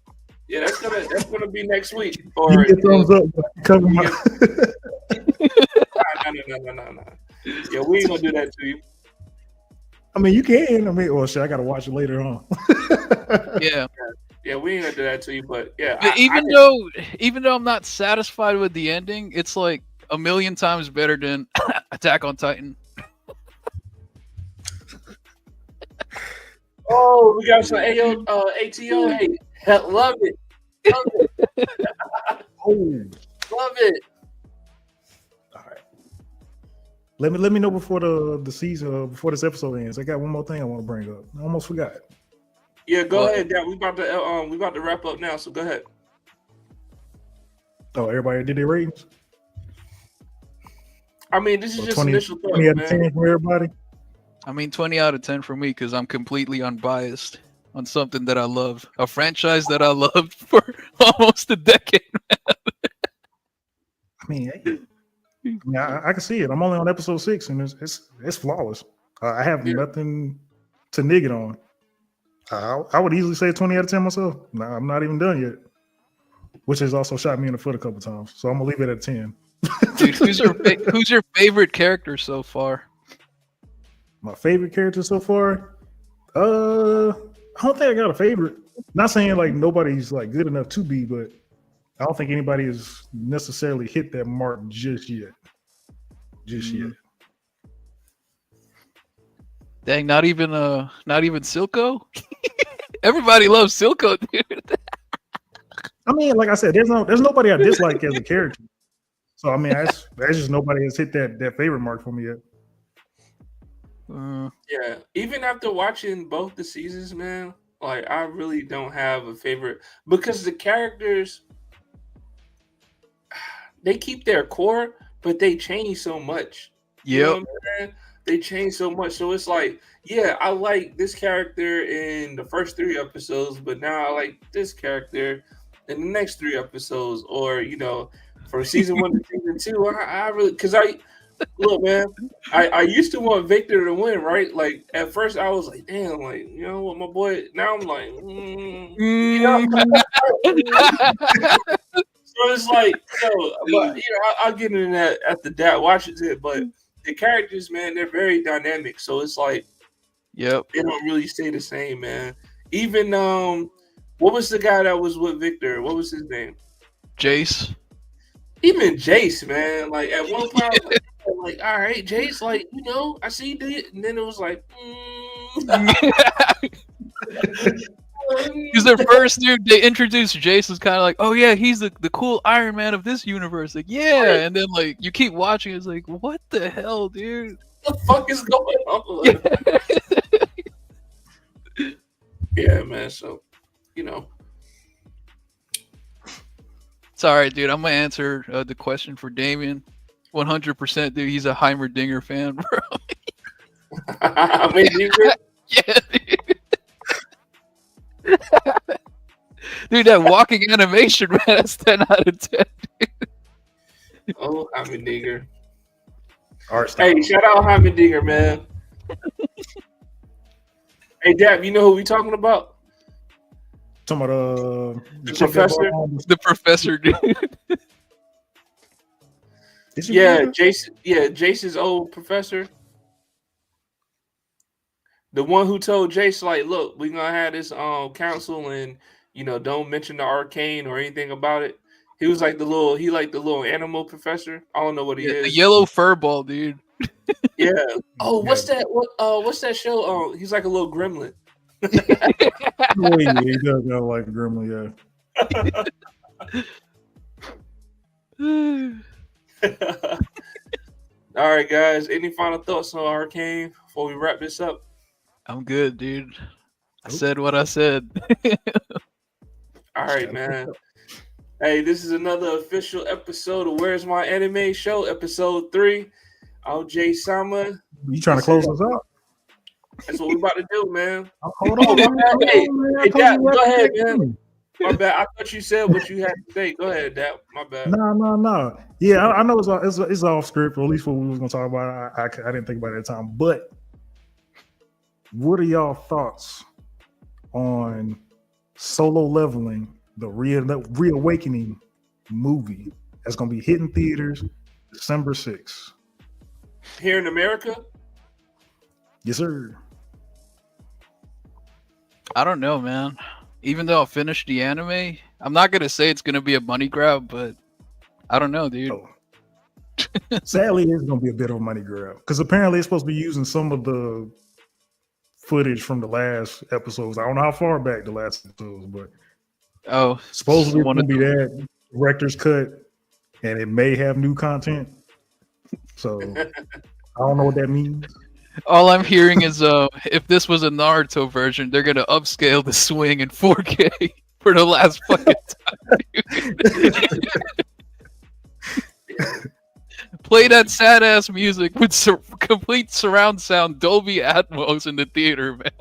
Yeah, that's gonna be next week. Give Or me a thumbs up. Cover my. no. Yeah, we ain't gonna do that to you. I mean, you can. I mean, oh shit, I gotta watch it later on. Yeah. Yeah, we ain't gonna do that to you. But yeah, But even though I'm not satisfied with the ending, it's like a million times better than Attack on Titan. oh, we got some ATO. Hey, love it. Oh, Love it. all right. Let me know before the season, before this episode ends. I got one more thing I want to bring up. I almost forgot. Yeah, go ahead. Yeah, we about to wrap up now. So go ahead. Oh, everybody did their ratings. I mean, this is just 20, initial thoughts, 20 out of 10 man. for everybody. I mean, 20 out of 10 for me because I'm completely unbiased on something that I love, a franchise that I loved for almost a decade. I mean, I can see it. I'm only on episode 6, and it's flawless. I have nothing to nig it on. I would easily say 20 out of 10 myself. No, I'm not even done yet, which has also shot me in the foot a couple times. So I'm gonna leave it at 10. Dude, who's your favorite character so far? My favorite character so far? I don't think I got a favorite. Not saying like nobody's like good enough to be, but I don't think anybody has necessarily hit that mark just yet. Yet. Dang, not even Silco? Everybody loves Silco, dude. I mean, like I said, there's nobody I dislike as a character. So I mean, that's just nobody has hit that favorite mark for me yet. Yeah, even after watching both the seasons, man, like I really don't have a favorite because the characters they keep their core, but they change so much. You know what I'm saying? They change so much, so it's like, yeah, I like this character in the first 3 episodes, but now I like this character in the next 3 episodes, or from season 1 to season 2. I really look, man, I used to want Victor to win, right? Like at first I was like, damn, like what, my boy. Now I'm like, So it's like, but I'll get into that after that watches it. But the characters, man, they're very dynamic. So it's like, they don't really stay the same, man. Even what was the guy that was with Victor? What was his name? Jace. Even Jace, man. Like at one point, I was like, all right, Jace, like I see you did, and then it was like, Because their first dude they introduced Jace was kind of like, oh yeah, he's the cool Iron Man of this universe. Like, yeah, and then like you keep watching, it's like, what the hell, dude? What the fuck is going on? Yeah, man. So, It's all right, dude. I'm gonna answer the question for Damien. 100%, dude. He's a Heimerdinger fan, bro. Heimerdinger? Yeah, dude. Dude, that walking animation, man, that's 10 out of 10. Dude. Oh, Heimerdinger. Hey, shout out Heimerdinger, man. Hey, Dab, you know who we talking about? Talking about the professor. The professor, dude. Yeah, Jason. Yeah, Jason's old professor. The one who told Jace, like, look, we're gonna have this council, and don't mention the arcane or anything about it. He was like the little animal professor. I don't know what he is. The yellow fur ball, dude. Yeah. Oh, what's that? What's that show? Oh, he's like a little gremlin. Oh, yeah, he does look like a gremlin, yeah. All right, guys. Any final thoughts on Arcane before we wrap this up? I'm good, dude. I said what I said. All right, man. Hey, this is another official episode of Where's My Anime Show, episode 3. I'm Jay Sama. You trying to close us out? That's what we about to do, man. Hold Oh, on, my man. bad. Hey, Dap, go ahead, man. Man. My bad. I thought you said what you had to say. Go ahead, Dap. My bad. No. Yeah, I know it's off script, or at least what we was gonna talk about. I didn't think about it at the time. But what are y'all thoughts on Solo Leveling, the reawakening movie that's gonna be hitting theaters December 6th? Here in America? Yes, sir. I don't know, man. Even though I finished the anime, I'm not gonna say it's gonna be a money grab, but I don't know, dude. Oh. Sadly, it's gonna be a bit of a money grab because apparently it's supposed to be using some of the footage from the last episodes. I don't know how far back the last episodes, but supposedly it's gonna be that director's cut, and it may have new content. So I don't know what that means. All I'm hearing is if this was a Naruto version, they're gonna upscale the swing in 4K for the last fucking time. Play that sad ass music with complete surround sound, Dolby Atmos in the theater, man.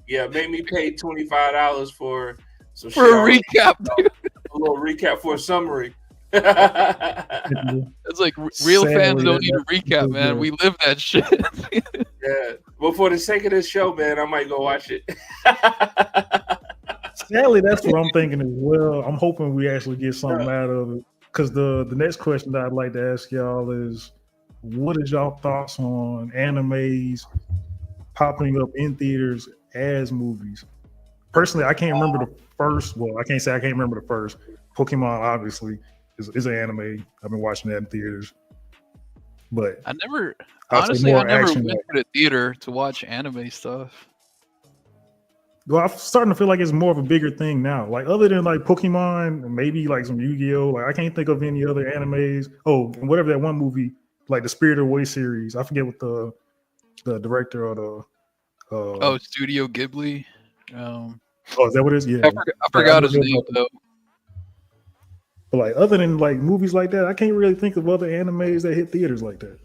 Yeah, make me pay $25 for some for a recap, dude. A little recap for a summary. It's like real fans don't need a recap, man. We live that shit. Yeah, but for the sake of this show, man, I might go watch it. Sadly, that's what I'm thinking as well. I'm hoping we actually get something out of it. Because the next question that I'd like to ask y'all is, what is y'all thoughts on animes popping up in theaters as movies? Personally, I can't remember the first. Well, I can't say I can't remember the first. Pokemon, obviously, is an anime. I've been watching that in theaters. But I never honestly went to the theater to watch anime stuff. Well, I'm starting to feel like it's more of a bigger thing now. Like other than like Pokemon, maybe like some Yu-Gi-Oh. Like I can't think of any other animes. Oh, and whatever that one movie, like the Spirited Away series. I forget what the director or the Studio Ghibli. Is that what it is? Yeah, I forgot his name though. But like other than like movies like that, I can't really think of other animes that hit theaters like that.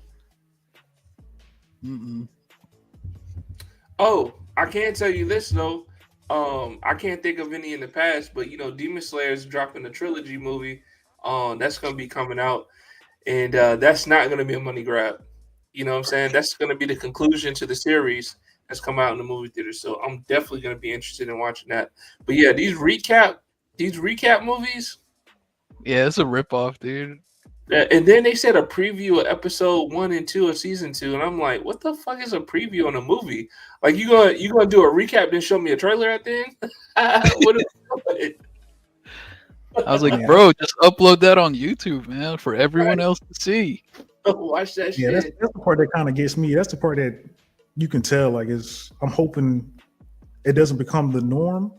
Mm-mm. Oh, I can tell you this though. I can't think of any in the past, but Demon Slayer is dropping a trilogy movie. That's gonna be coming out, and that's not gonna be a money grab. You know what I'm saying? That's gonna be the conclusion to the series that's come out in the movie theater. So I'm definitely gonna be interested in watching that. But yeah, these recap movies. Yeah, it's a ripoff, dude. And then they said a preview of episode 1 and 2 of season 2, and I'm like, what the fuck is a preview on a movie? Like you gonna do a recap, then show me a trailer at the end? I was like, bro, just upload that on YouTube, man, for everyone else to see. Watch that shit. Yeah, that's the part that kind of gets me. That's the part that you can tell. Like, I'm hoping it doesn't become the norm,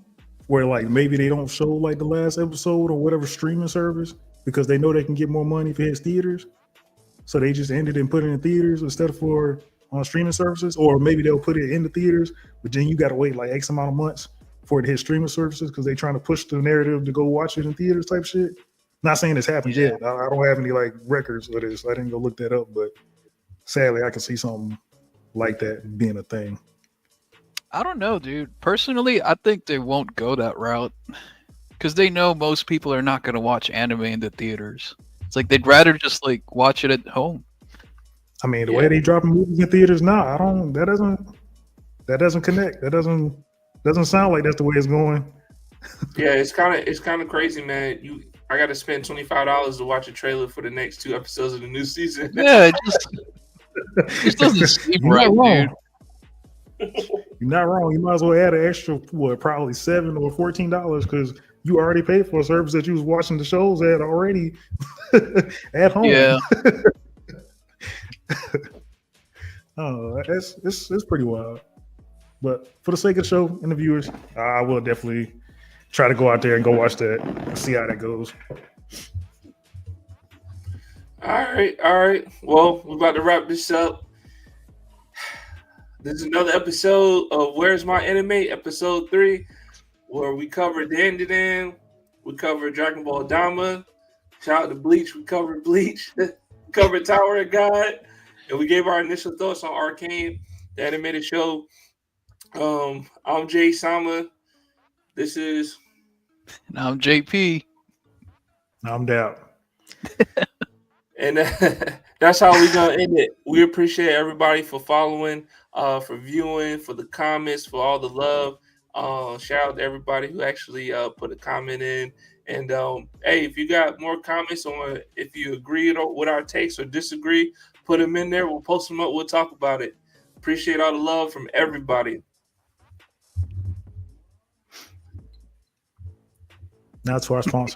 where like maybe they don't show like the last episode or whatever streaming service because they know they can get more money if it hits theaters. So they just ended and put it in theaters instead of on streaming services, or maybe they'll put it in the theaters, but then you got to wait like X amount of months for it to hit streaming services because they're trying to push the narrative to go watch it in theaters type shit. Not saying this happened yet. I don't have any like records of this. I didn't go look that up, but sadly I can see something like that being a thing. I don't know, dude. Personally, I think they won't go that route because they know most people are not going to watch anime in the theaters. It's like they'd rather just like watch it at home. I mean, the way they dropping movies in theaters now, that doesn't connect. That doesn't sound like that's the way it's going. Yeah, it's kind of crazy, man. I got to spend $25 to watch a trailer for the next 2 episodes of the new season. Yeah, it just doesn't seem right, dude. You're not wrong. You might as well add an extra, probably $7 or $14 because you already paid for a service that you was watching the shows at already at home. Yeah. It's pretty wild. But for the sake of the show and the viewers, I will definitely try to go out there and go watch that and see how that goes. All right. Well, we're about to wrap this up. This is another episode of Where's My Anime, episode 3, where we cover Dan. We covered Dragon Ball Dama. Shout out to Bleach. We covered Bleach. Covered Tower of God. And we gave our initial thoughts on Arcane, the animated show. I'm Jay Sama. This is And I'm JP. I'm down. And that's how we're gonna end it. We appreciate everybody for following, for viewing, for the comments, for all the love. Shout out to everybody who actually put a comment in. And hey, if you got more comments on if you agree with our takes or disagree, put them in there. We'll post them up. We'll talk about it. Appreciate all the love from everybody. Now to our sponsor.